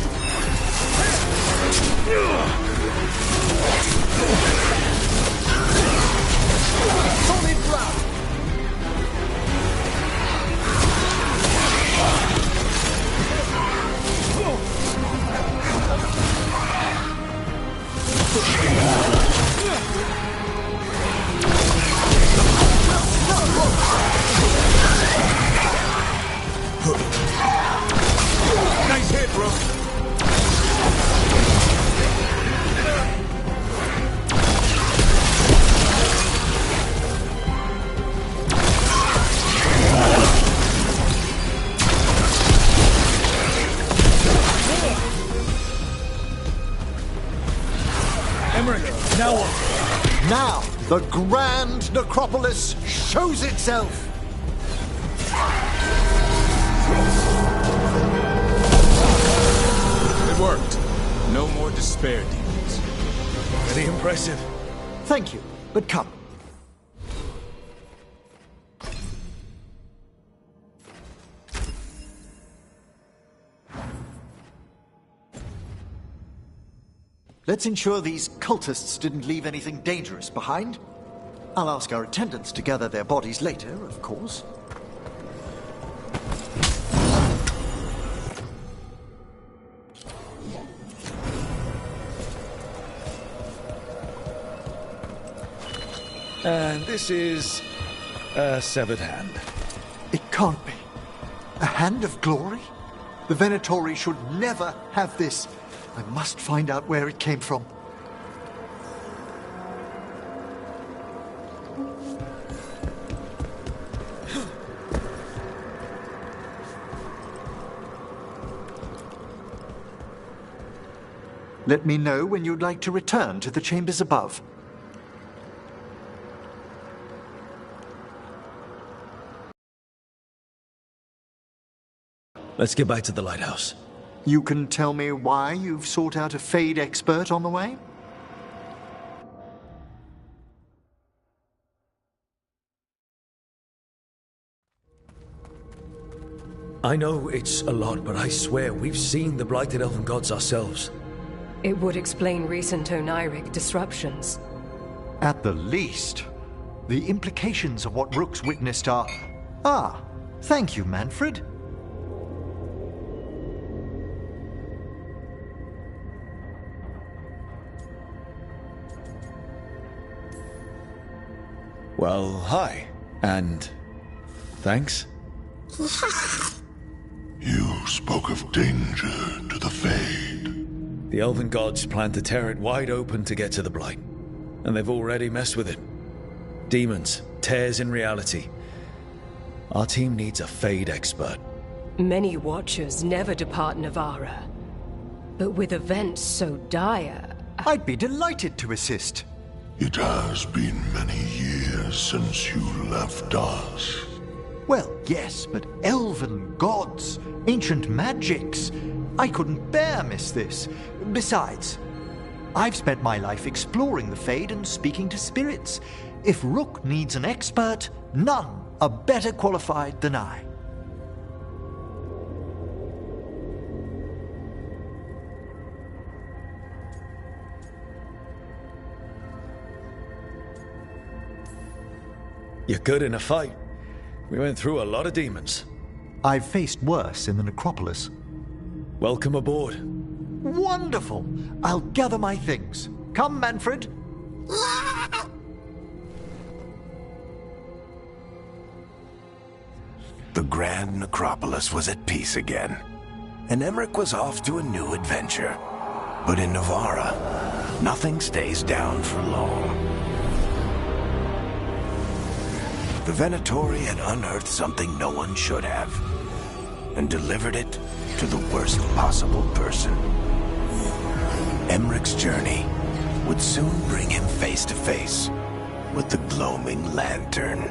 Solid ground.
Nice hit, bro. Now what?
Now, the Grand Necropolis shows itself!
It worked. No more despair demons.
Pretty impressive.
Thank you, but come. Let's ensure these cultists didn't leave anything dangerous behind. I'll ask our attendants to gather their bodies later, of course.
And this is a severed hand.
It can't be. A hand of glory? The Venatori should never have this. I must find out where it came from. Let me know when you'd like to return to the chambers above.
Let's get back to the lighthouse.
You can tell me why you've sought out a Fade expert on the way?
I know it's a lot, but I swear we've seen the blighted elven gods ourselves.
It would explain recent Oniric disruptions.
At the least. The implications of what Rook's witnessed are... Ah, thank you, Manfred.
Well, hi. And... thanks?
You spoke of danger to the Fade.
The elven gods plan to tear it wide open to get to the Blight. And they've already messed with it. Demons, tears in reality. Our team needs a Fade expert.
Many Watchers never depart Navara. But with events so dire...
I'd be delighted to assist.
It has been many years since you left us.
Well, yes, but elven gods, ancient magics. I couldn't bear miss this. Besides, I've spent my life exploring the Fade and speaking to spirits. If Rook needs an expert, none are better qualified than I.
You're good in a fight. We went through a lot of demons.
I've faced worse in the Necropolis.
Welcome aboard.
Wonderful! I'll gather my things. Come, Manfred.
The Grand Necropolis was at peace again, and Emmerich was off to a new adventure. But in Navara, nothing stays down for long. The Venatori had unearthed something no one should have, and delivered it to the worst possible person. Emmerich's journey would soon bring him face to face with the Gloaming Lantern.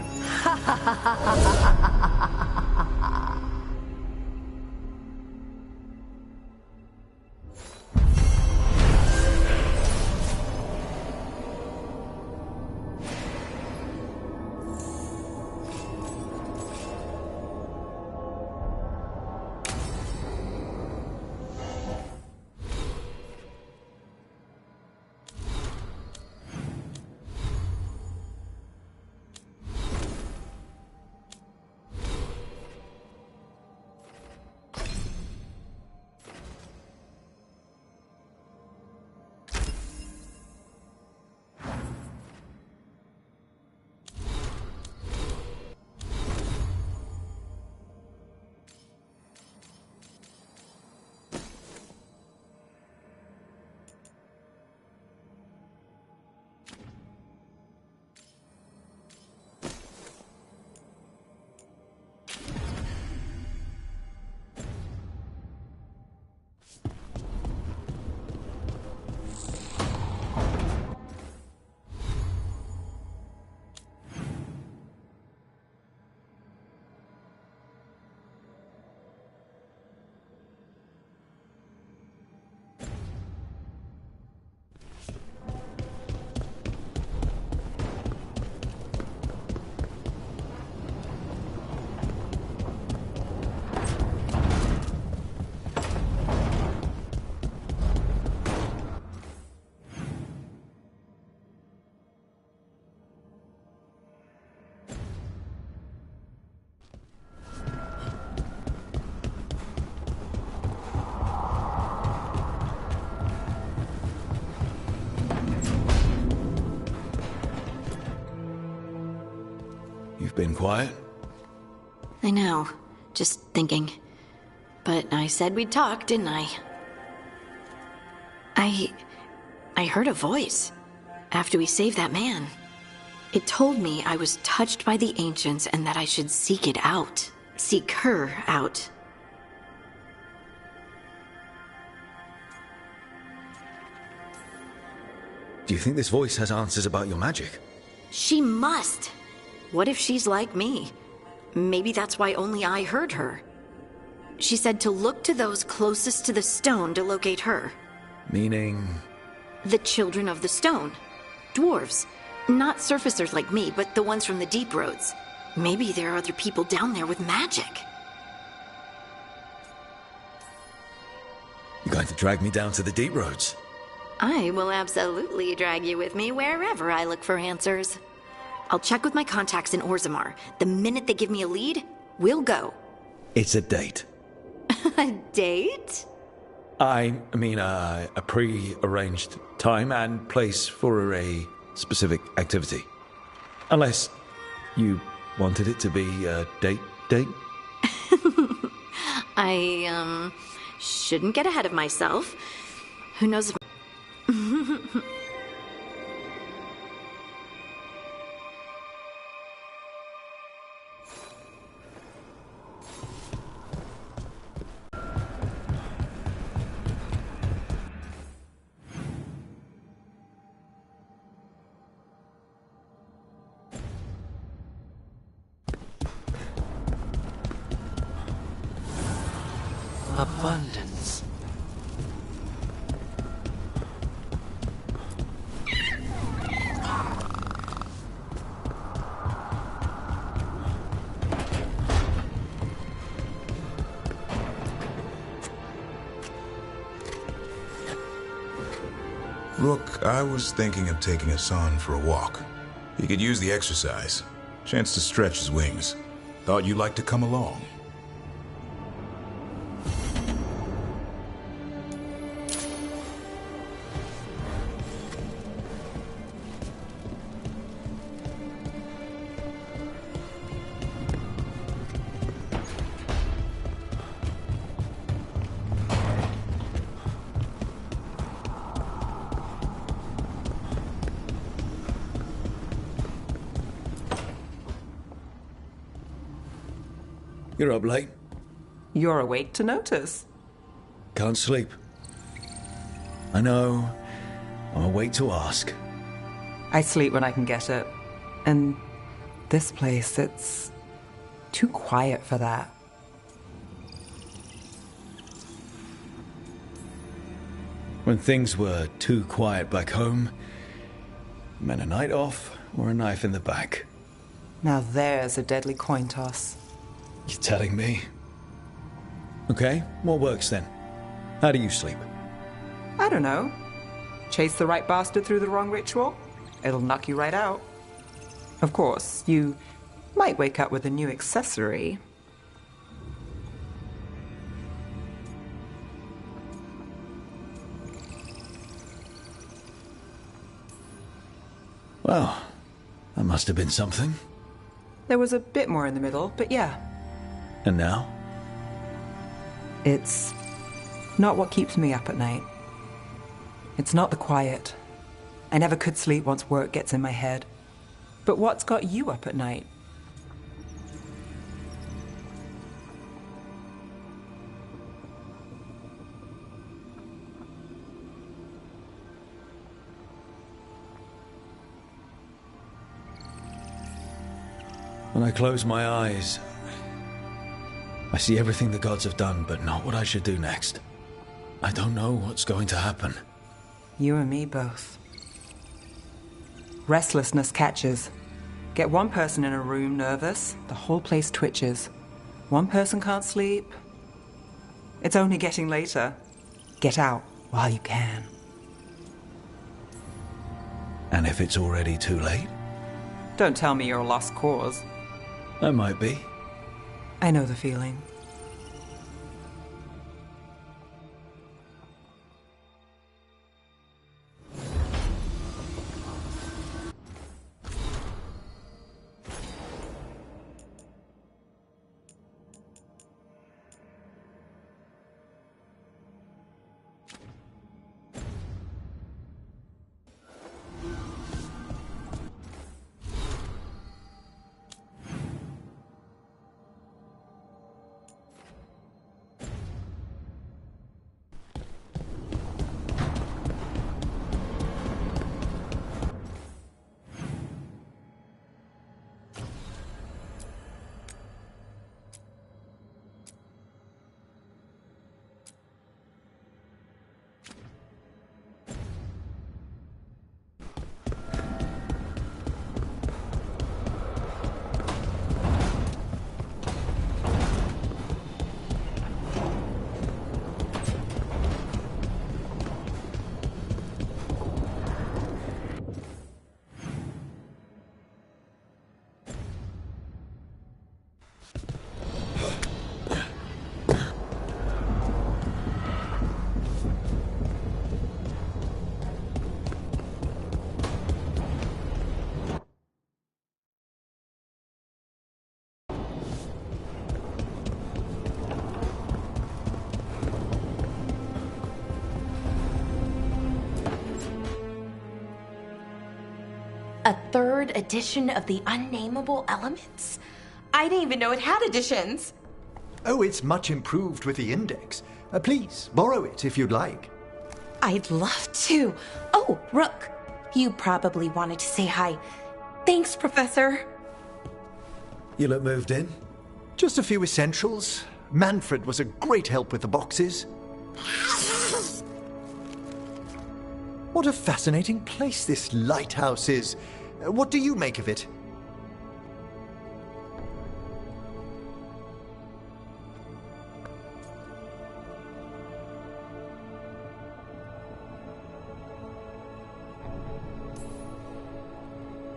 been quiet.
I know. Just thinking. But I said we'd talk, didn't I? I heard a voice after we saved that man. It told me I was touched by the Ancients and that I should seek it out. Seek her out.
Do you think this voice has answers about your magic?
She must! What if she's like me? Maybe that's why only I heard her. She said to look to those closest to the stone to locate her.
Meaning?
The children of the stone. Dwarves. Not surfacers like me, but the ones from the deep roads. Maybe there are other people down there with magic.
You're going to drag me down to the deep roads?
I will absolutely drag you with me wherever I look for answers. I'll check with my contacts in Orzammar. The minute they give me a lead, we'll go.
It's a date.
A date?
I mean, a pre-arranged time and place for a specific activity. Unless you wanted it to be a date?
I, shouldn't get ahead of myself. Who knows if...
Abundance.
Rook, I was thinking of taking Hassan for a walk. He could use the exercise. Chance to stretch his wings. Thought you'd like to come along.
You're up late.
You're awake to notice.
Can't sleep. I know. I'm awake to ask.
I sleep when I can get it. And this place, it's too quiet for that.
When things were too quiet back home, meant a night off or a knife in the back.
Now there's a deadly coin toss.
You're telling me? Okay, what works then? How do you sleep?
I don't know. Chase the right bastard through the wrong ritual? It'll knock you right out. Of course, you might wake up with a new accessory.
Well, that must have been something.
There was a bit more in the middle, but yeah.
And now?
It's not what keeps me up at night. It's not the quiet. I never could sleep once work gets in my head. But what's got you up at night?
When I close my eyes, I see everything the gods have done, but not what I should do next. I don't know what's going to happen.
You and me both. Restlessness catches. Get one person in a room nervous, the whole place twitches. One person can't sleep. It's only getting later. Get out while you can.
And if it's already too late?
Don't tell me you're a lost cause.
I might be.
I know the feeling.
A third edition of the Unnameable Elements? I didn't even know it had editions.
Oh, it's much improved with the index. Please, borrow it if you'd like.
I'd love to. Oh, Rook, you probably wanted to say hi. Thanks, Professor.
You look moved in?
Just a few essentials. Manfred was a great help with the boxes. What a fascinating place this lighthouse is. What do you make of it?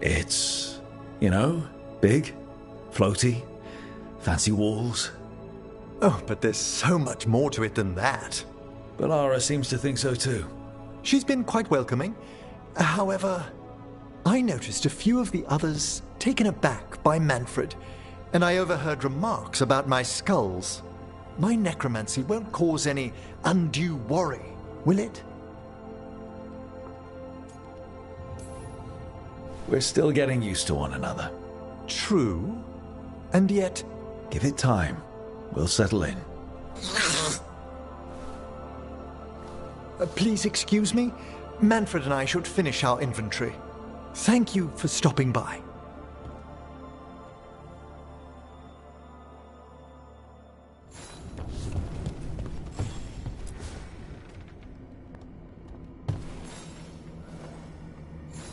It's, big, floaty, fancy walls.
Oh, but there's so much more to it than that.
Balara seems to think so too.
She's been quite welcoming. However, I noticed a few of the others taken aback by Manfred, and I overheard remarks about my skulls. My necromancy won't cause any undue worry, will it?
We're still getting used to one another.
True. And yet...
Give it time. We'll settle in.
Please excuse me. Manfred and I should finish our inventory. Thank you for stopping by.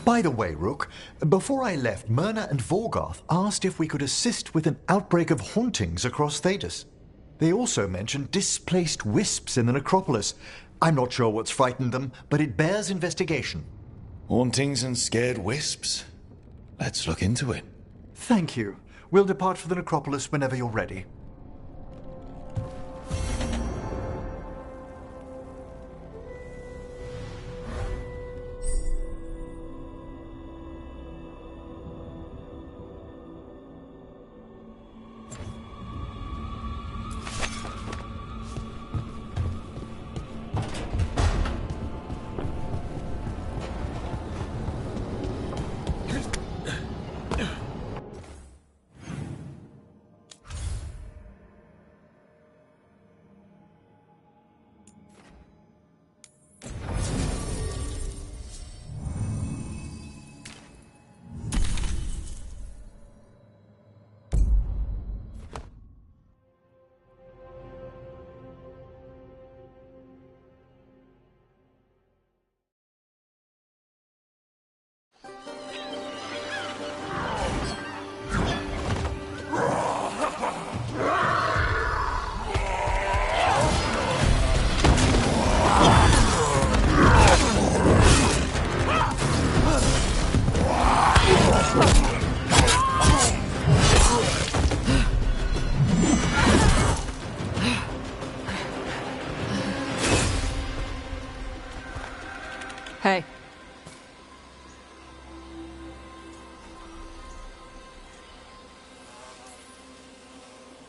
By the way, Rook, before I left, Myrna and Vorgoth asked if we could assist with an outbreak of hauntings across Thedas. They also mentioned displaced wisps in the Necropolis. I'm not sure what's frightened them, but it bears investigation.
Hauntings and scared wisps? Let's look into it.
Thank you. We'll depart for the Necropolis whenever you're ready.
Hey.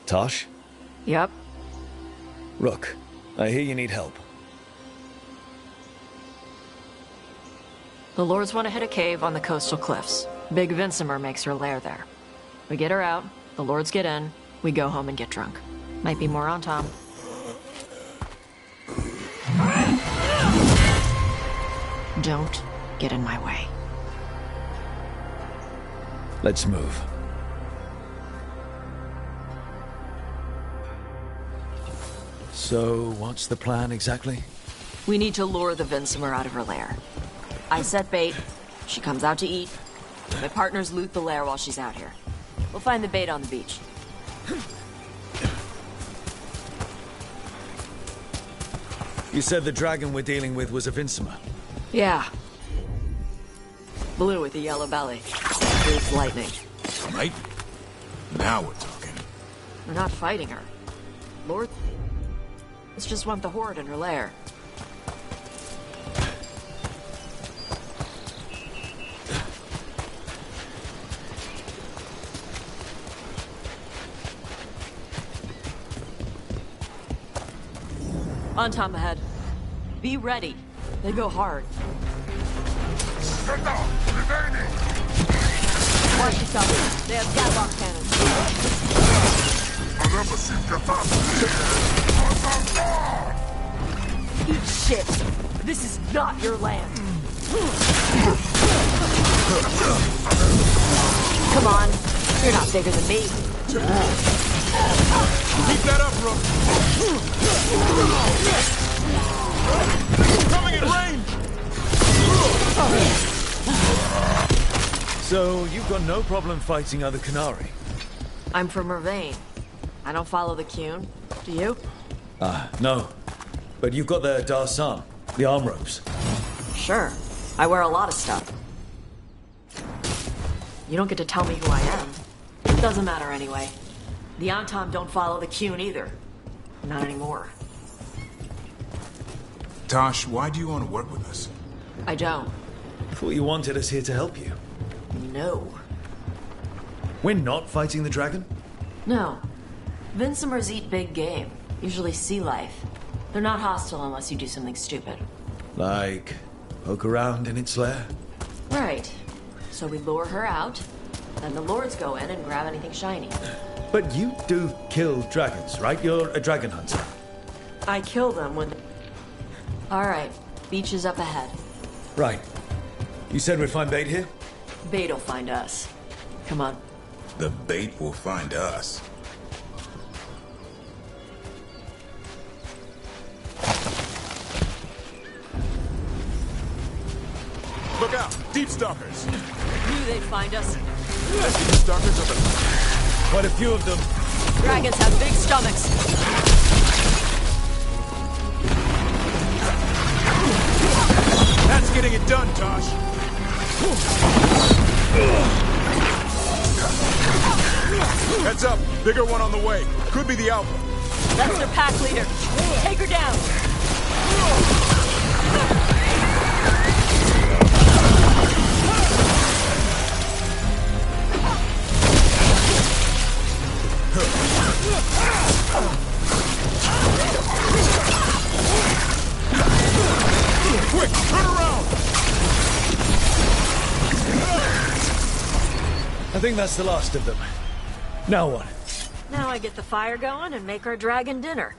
Tosh?
Yep.
Rook, I hear you need help.
The Lords want to hit a cave on the coastal cliffs. Big Vincimer makes her lair there. We get her out, the Lords get in, we go home and get drunk. Might be more on Tom. Don't get in my way.
Let's move. So, what's the plan exactly?
We need to lure the Vincimer out of her lair. I set bait, she comes out to eat. My partners loot the lair while she's out here. We'll find the bait on the beach.
You said the dragon we're dealing with was a Vincimer.
Yeah. Blue with a yellow belly. Breathes lightning.
Right? Now we're talking.
We're not fighting her. Lord... Let's just want the Horde in her lair. On Tom ahead. Be ready. They go hard.
Get down! Remaining!
Watch yourself. They have gatlock cannons. Eat shit. This is not your land. Come on. You're not bigger than me.
Keep that up, Rook. Coming in range.
So, you've got no problem fighting other Qunari?
I'm from Mervain. I don't follow the Qun. Do you?
No. But you've got the Darsam, the arm ropes.
Sure. I wear a lot of stuff. You don't get to tell me who I am. It doesn't matter anyway. The Antam don't follow the Qun either. Not anymore.
Tosh, why do you want to work with us?
I don't.
I thought you wanted us here to help you.
No.
We're not fighting the dragon?
No. Vincimers eat big game. Usually sea life. They're not hostile unless you do something stupid.
Like, poke around in its lair?
Right. So we lure her out, then the lords go in and grab anything shiny.
But you do kill dragons, right? You're a dragon hunter.
I kill them when... Alright, beach is up ahead.
Right. You said we'd find bait here?
Bait'll find us. Come on.
The bait will find us. Look out! Deep stalkers!
Knew they'd find us.
Deep stalkers are the...
Quite a few of them.
Dragons have big stomachs.
That's getting it done, Tosh. Heads up! Bigger one on the way. Could be the Alpha.
That's their pack leader. Take her down.
Quick, turn around!
I think that's the last of them. Now what?
Now I get the fire going and make our dragon dinner.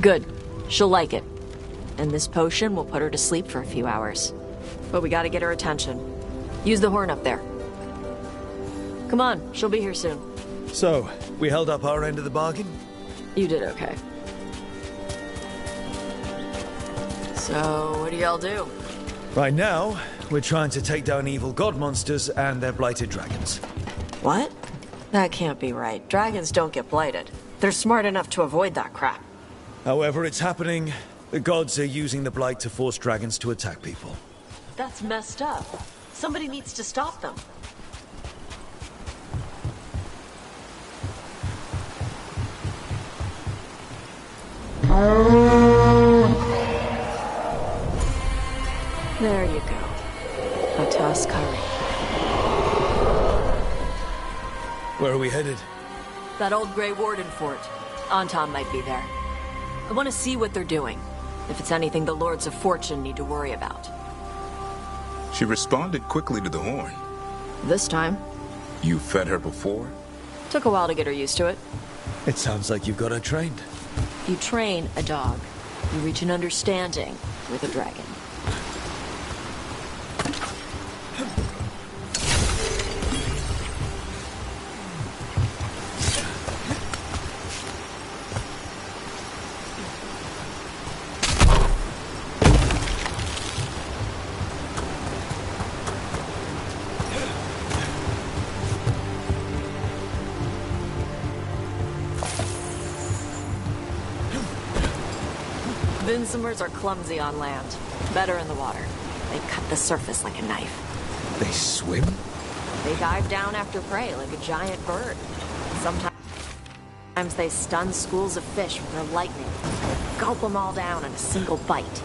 Good. She'll like it. And this potion will put her to sleep for a few hours. But we gotta get her attention. Use the horn up there. Come on, she'll be here soon.
So, we held up our end of the bargain?
You did okay. So, what do y'all do?
Right now, we're trying to take down evil god monsters and their blighted dragons.
What? That can't be right. Dragons don't get blighted. They're smart enough to avoid that crap.
However it's happening, the gods are using the blight to force dragons to attack people.
That's messed up. Somebody needs to stop them. There you go. Atas Kari.
Where are we headed?
That old Grey Warden fort. Anton might be there. I want to see what they're doing. If it's anything the Lords of Fortune need to worry about.
She responded quickly to the horn.
This time.
You fed her before?
Took a while to get her used to it.
It sounds like you've got her trained.
You train a dog. You reach an understanding with a dragon. Vincimers are clumsy on land, better in the water. They cut the surface like a knife.
They swim?
They dive down after prey like a giant bird. Sometimes they stun schools of fish with their lightning. They gulp them all down in a single bite.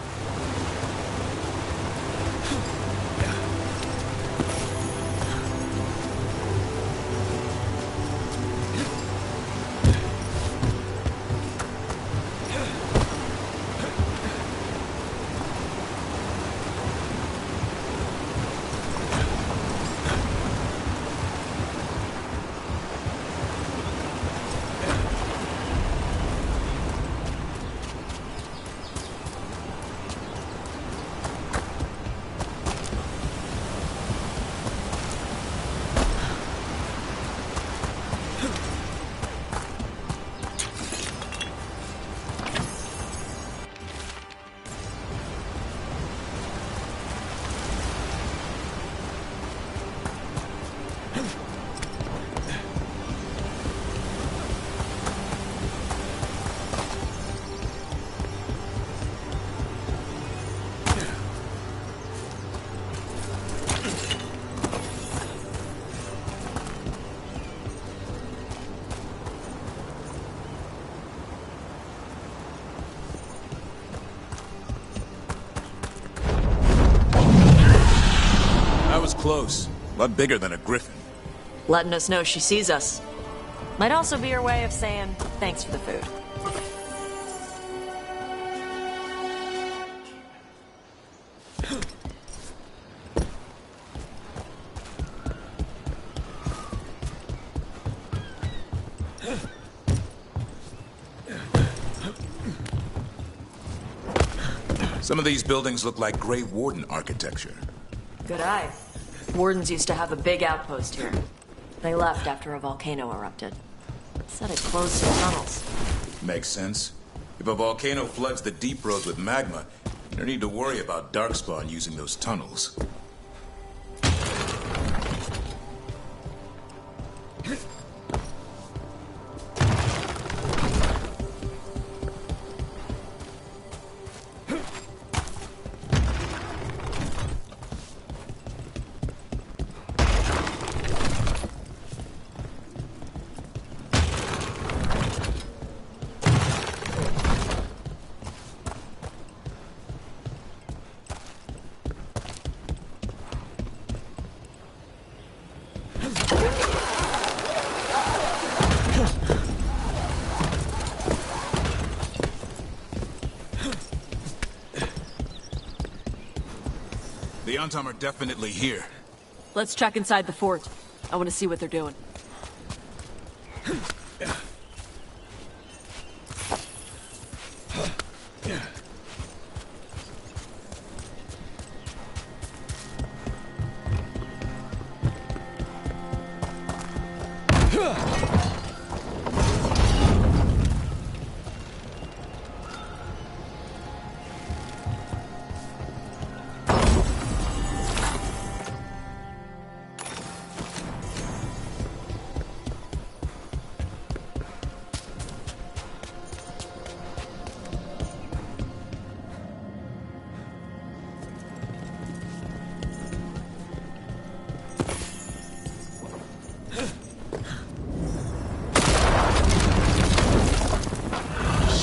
close. A lot bigger than a Griffon.
Letting us know she sees us. Might also be her way of saying thanks for the food.
Some of these buildings look like Grey Warden architecture.
Good eye. Wardens used to have a big outpost here. They left after a volcano erupted. Said it closed some tunnels.
Makes sense. If a volcano floods the deep roads with magma, you don't need to worry about Darkspawn using those tunnels. The Antam are definitely here.
Let's check inside the fort. I want to see what they're doing.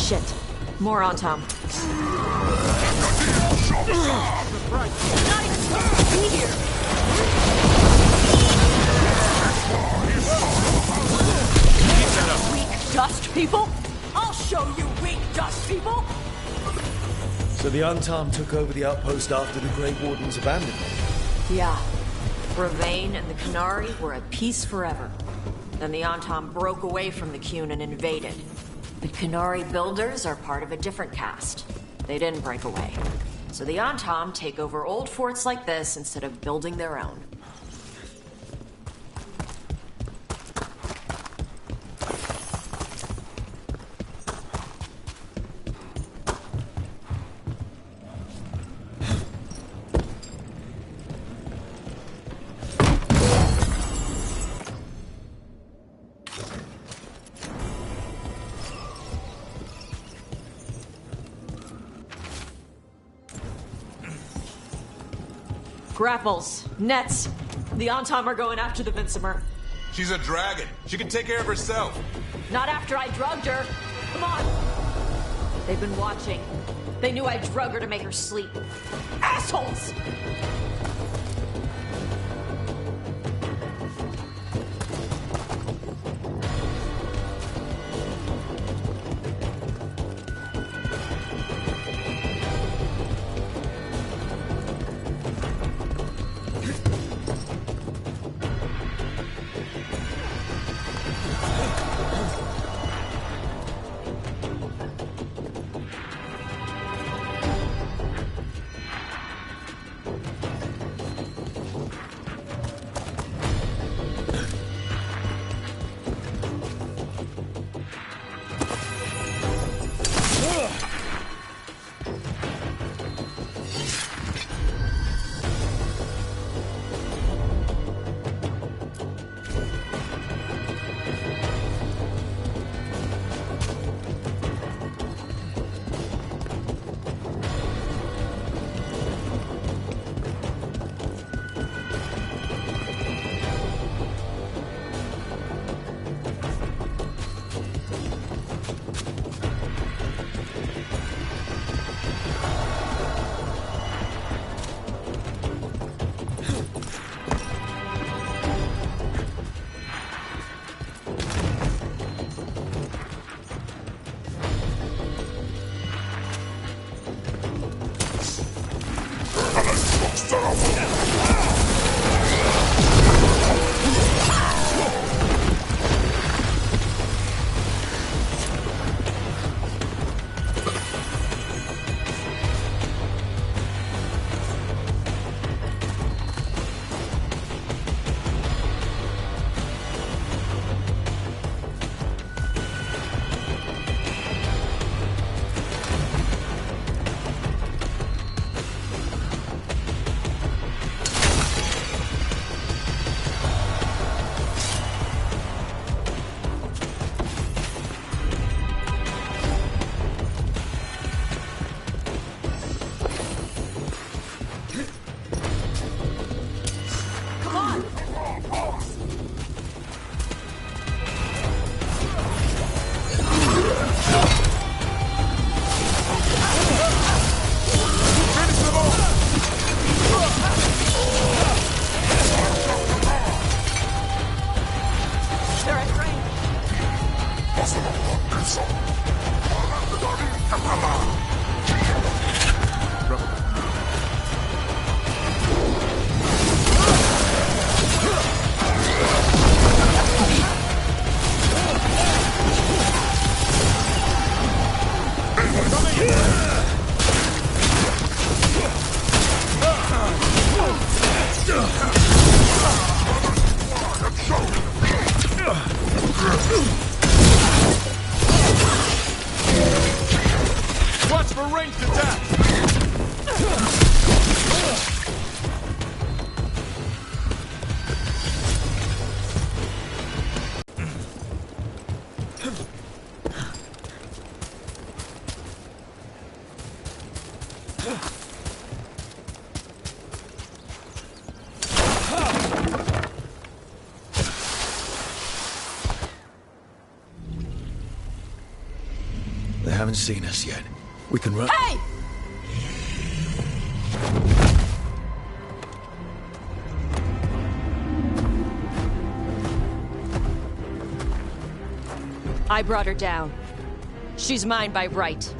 Shit. More on Tom. Weak dust people? I'll show you weak dust people!
So the Antam took over the outpost after the Grey Wardens abandoned it?
Yeah. Ravane and the Canary were at peace forever. Then the Antam broke away from the Qun and invaded. The Canary builders are part of a different caste. They didn't break away. So the Antam take over old forts like this instead of building their own. Grapples, nets. The Antam are going after the Vincimer.
She's a dragon. She can take care of herself.
Not after I drugged her. Come on. They've been watching. They knew I drug her to make her sleep. Assholes!
Watch for ranged attack!
They haven't seen us yet. We can run.
Hey!
I brought her down. She's mine by right.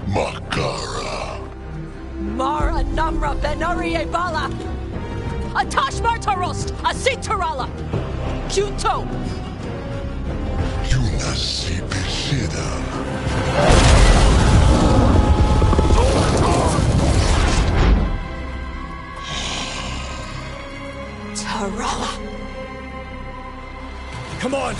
Makara.
Mara Namra Benori Ebala! Atash Martarost! Asitarala! Kyunto!
Yunasi Pesida.
Tarala!
Come on!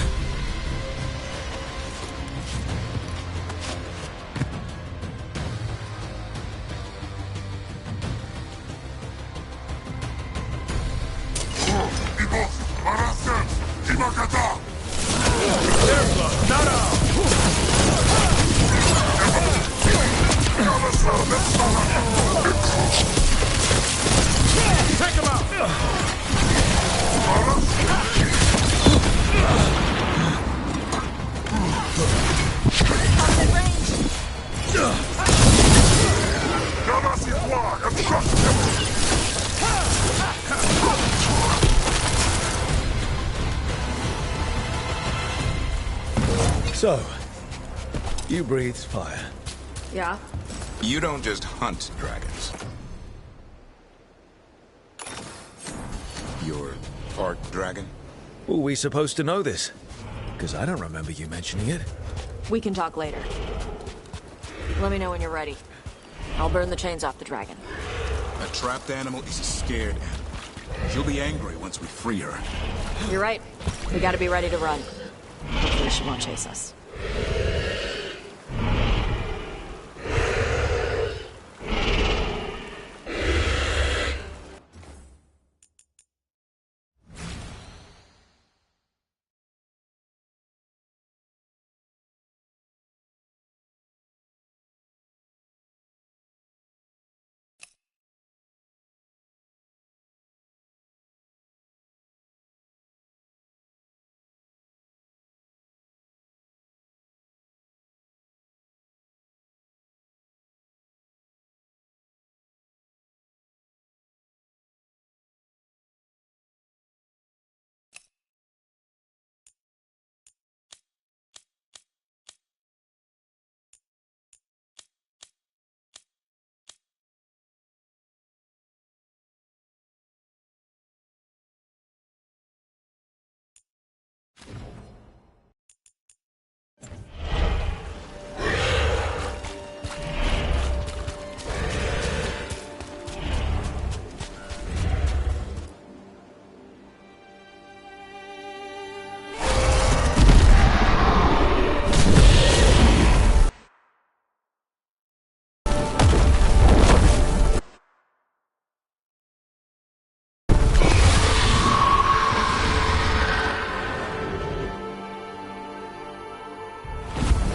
Take him out!
So, you breathed fire.
Yeah?
You don't just hunt dragons. You're part dragon?
Were we supposed to know this? Because I don't remember you mentioning it.
We can talk later. Let me know when you're ready. I'll burn the chains off the dragon.
A trapped animal is a scared animal. She'll be angry once we free her.
You're right. We gotta be ready to run. Hopefully she won't chase us.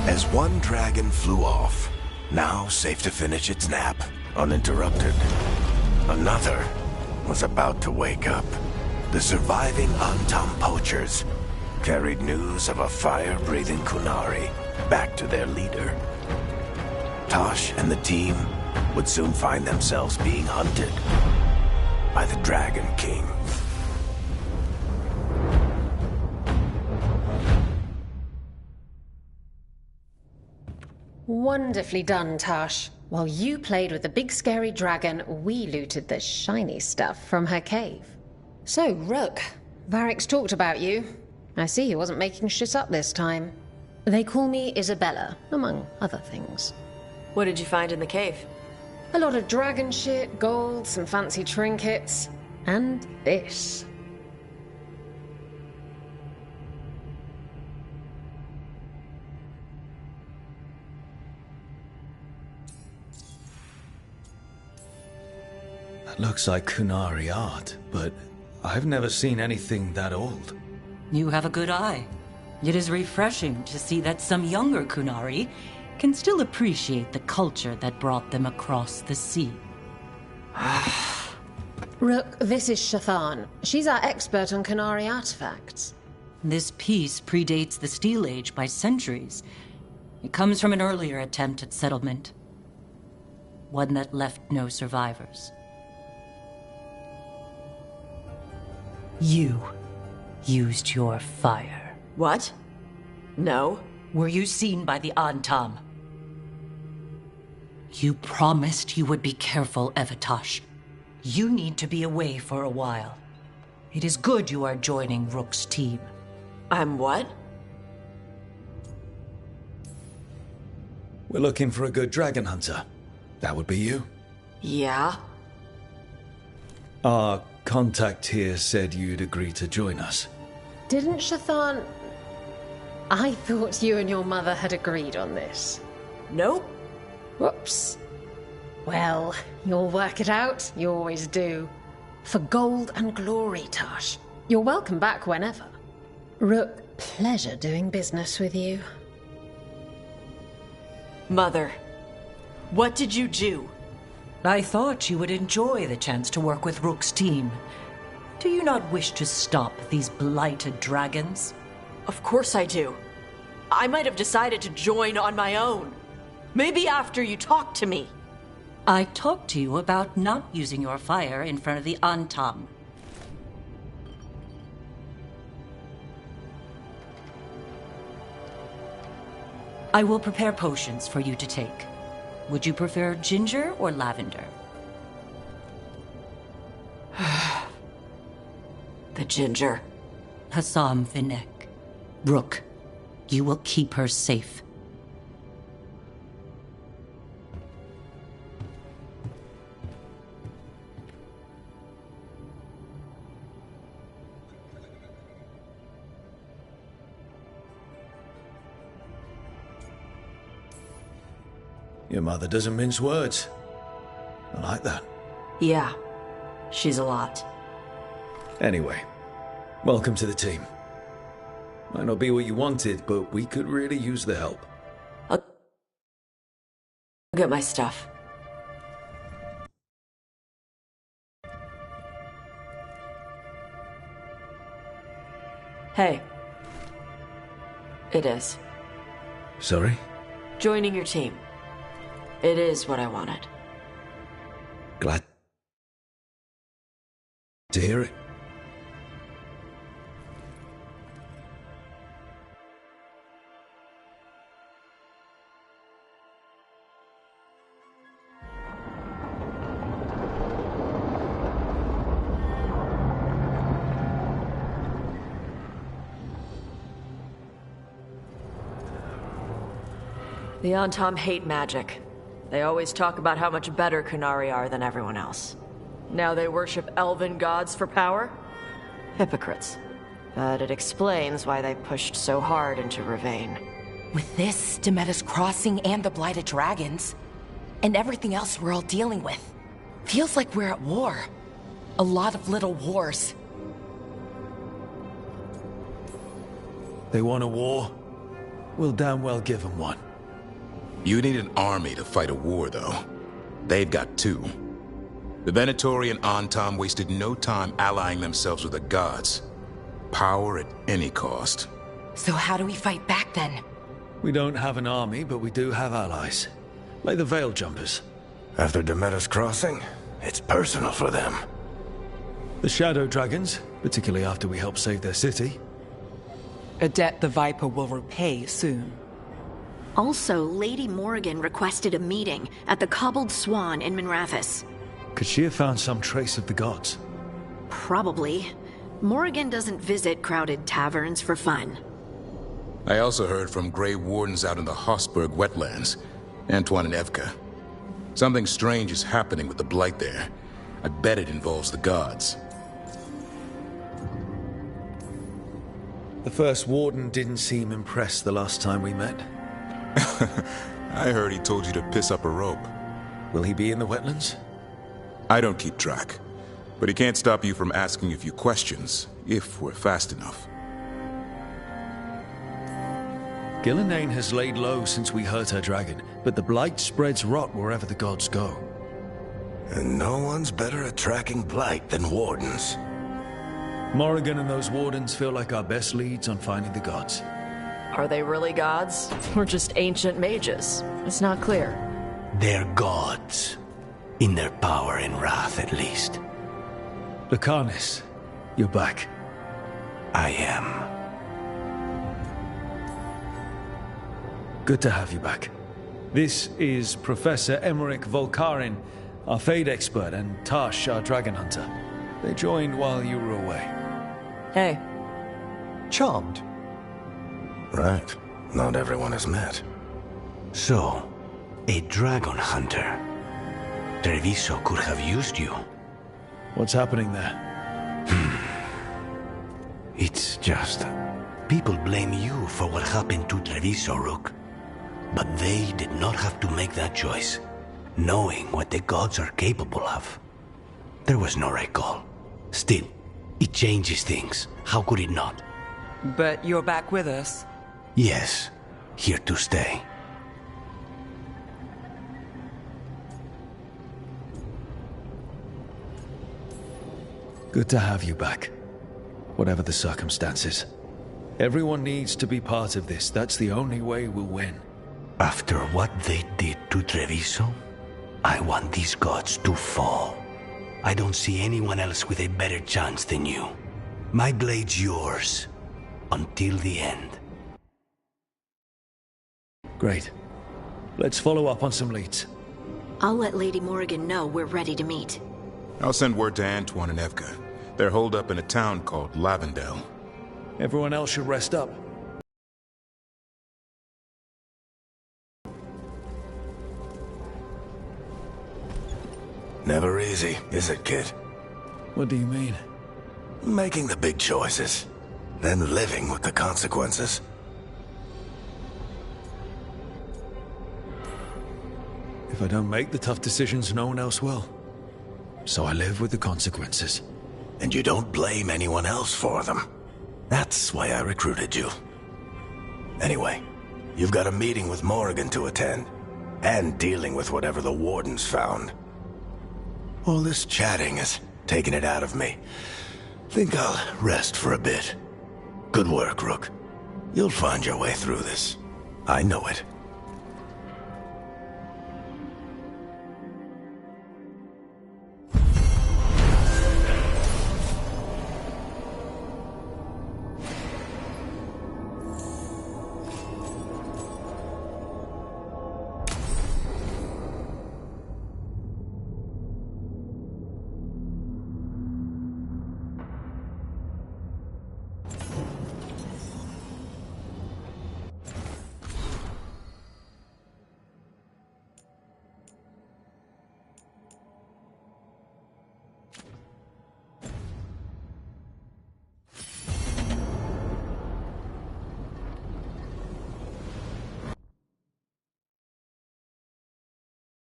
As one dragon flew off, now safe to finish its nap, uninterrupted, another was about to wake up. The surviving Antam poachers carried news of a fire-breathing Qunari back to their leader. Tosh and the team would soon find themselves being hunted by the Dragon King.
Wonderfully done, Tash. While you played with the big scary dragon, we looted the shiny stuff from her cave. So, Rook, Varric's talked about you. I see he wasn't making shit up this time. They call me Isabella, among other things.
What did you find in the cave?
A lot of dragon shit, gold, some fancy trinkets, and this.
That looks like Kunari art, but I've never seen anything that old.
You have a good eye. It is refreshing to see that some younger Kunari can still appreciate the culture that brought them across the sea.
Rook, this is Shathan. She's our expert on Kunari artifacts.
This piece predates the Steel Age by centuries. It comes from an earlier attempt at settlement. One that left no survivors. You used your fire.
What? No.
Were you seen by the Antam? You promised you would be careful, Evatosh. You need to be away for a while. It is good you are joining Rook's team.
I'm what?
We're looking for a good dragon hunter. That would be you.
Yeah?
Our contact here said you'd agree to join us.
Didn't Shathan... I thought you and your mother had agreed on this.
Nope.
Whoops. Well, you'll work it out. You always do. For gold and glory, Tash. You're welcome back whenever. Rook, pleasure doing business with you.
Mother, what did you do?
I thought you would enjoy the chance to work with Rook's team. Do you not wish to stop these blighted dragons?
Of course I do. I might have decided to join on my own. Maybe after you talked to me.
I talked to you about not using your fire in front of the Antam. I will prepare potions for you to take. Would you prefer ginger or lavender?
The ginger.
Hassam Vinek. Rook, you will keep her safe.
Your mother doesn't mince words. I like that.
Yeah, she's a lot.
Anyway, welcome to the team. Might not be what you wanted, but we could really use the help.
I'll get my stuff. Hey. It is.
Sorry?
Joining your team. It is what I wanted.
Glad to hear it.
The Antam hate magic. They always talk about how much better Kunari are than everyone else. Now they worship elven gods for power? Hypocrites. But it explains why they pushed so hard into Ravane.
With this, Demeter's Crossing and the Blighted Dragons, and everything else we're all dealing with, feels like we're at war. A lot of little wars.
They want a war? We'll damn well give them one.
You need an army to fight a war, though. They've got two. The Venatori and Antam wasted no time allying themselves with the gods. Power at any cost.
So how do we fight back, then?
We don't have an army, but we do have allies. Like the Veil Jumpers.
After Demeter's Crossing, it's personal for them.
The Shadow Dragons, particularly after we helped save their city.
A debt the Viper will repay soon.
Also, Lady Morrigan requested a meeting at the Cobbled Swan in Minrathous.
Could she have found some trace of the gods?
Probably. Morrigan doesn't visit crowded taverns for fun.
I also heard from Grey Wardens out in the Hossberg wetlands, Antoine and Evka. Something strange is happening with the Blight there. I bet it involves the gods.
The first Warden didn't seem impressed the last time we met.
I heard he told you to piss up a rope.
Will he be in the wetlands?
I don't keep track, but he can't stop you from asking a few questions, if we're fast enough.
Gillenane has laid low since we hurt her dragon, but the Blight spreads rot wherever the gods go.
And no one's better at tracking Blight than Wardens.
Morrigan and those Wardens feel like our best leads on finding the gods.
Are they really gods? Or just ancient mages? It's not clear.
They're gods. In their power and wrath, at least.
Lucanus, you're back.
I am.
Good to have you back. This is Professor Emmerich Volkarin, our Fade expert, and Tash, our dragon hunter. They joined while you were away.
Hey.
Charmed.
Right. Not everyone has met.
So, a dragon hunter. Treviso could have used you.
What's happening there?
It's just... people blame you for what happened to Treviso, Rook. But they did not have to make that choice, knowing what the gods are capable of. There was no recall. Still, it changes things. How could it not?
But you're back with us?
Yes, here to stay.
Good to have you back. Whatever the circumstances. Everyone needs to be part of this. That's the only way we'll win.
After what they did to Treviso, I want these gods to fall. I don't see anyone else with a better chance than you. My blade's yours. Until the end.
Great. Let's follow up on some leads.
I'll let Lady Morrigan know we're ready to meet.
I'll send word to Antoine and Evka. They're holed up in a town called Lavendel.
Everyone else should rest up.
Never easy, is it, kid?
What do you mean?
Making the big choices, then living with the consequences.
If I don't make the tough decisions, no one else will. So I live with the consequences.
And you don't blame anyone else for them. That's why I recruited you. Anyway, you've got a meeting with Morrigan to attend, and dealing with whatever the Wardens found. All this chatting is taking it out of me. Think I'll rest for a bit. Good work, Rook. You'll find your way through this. I know it.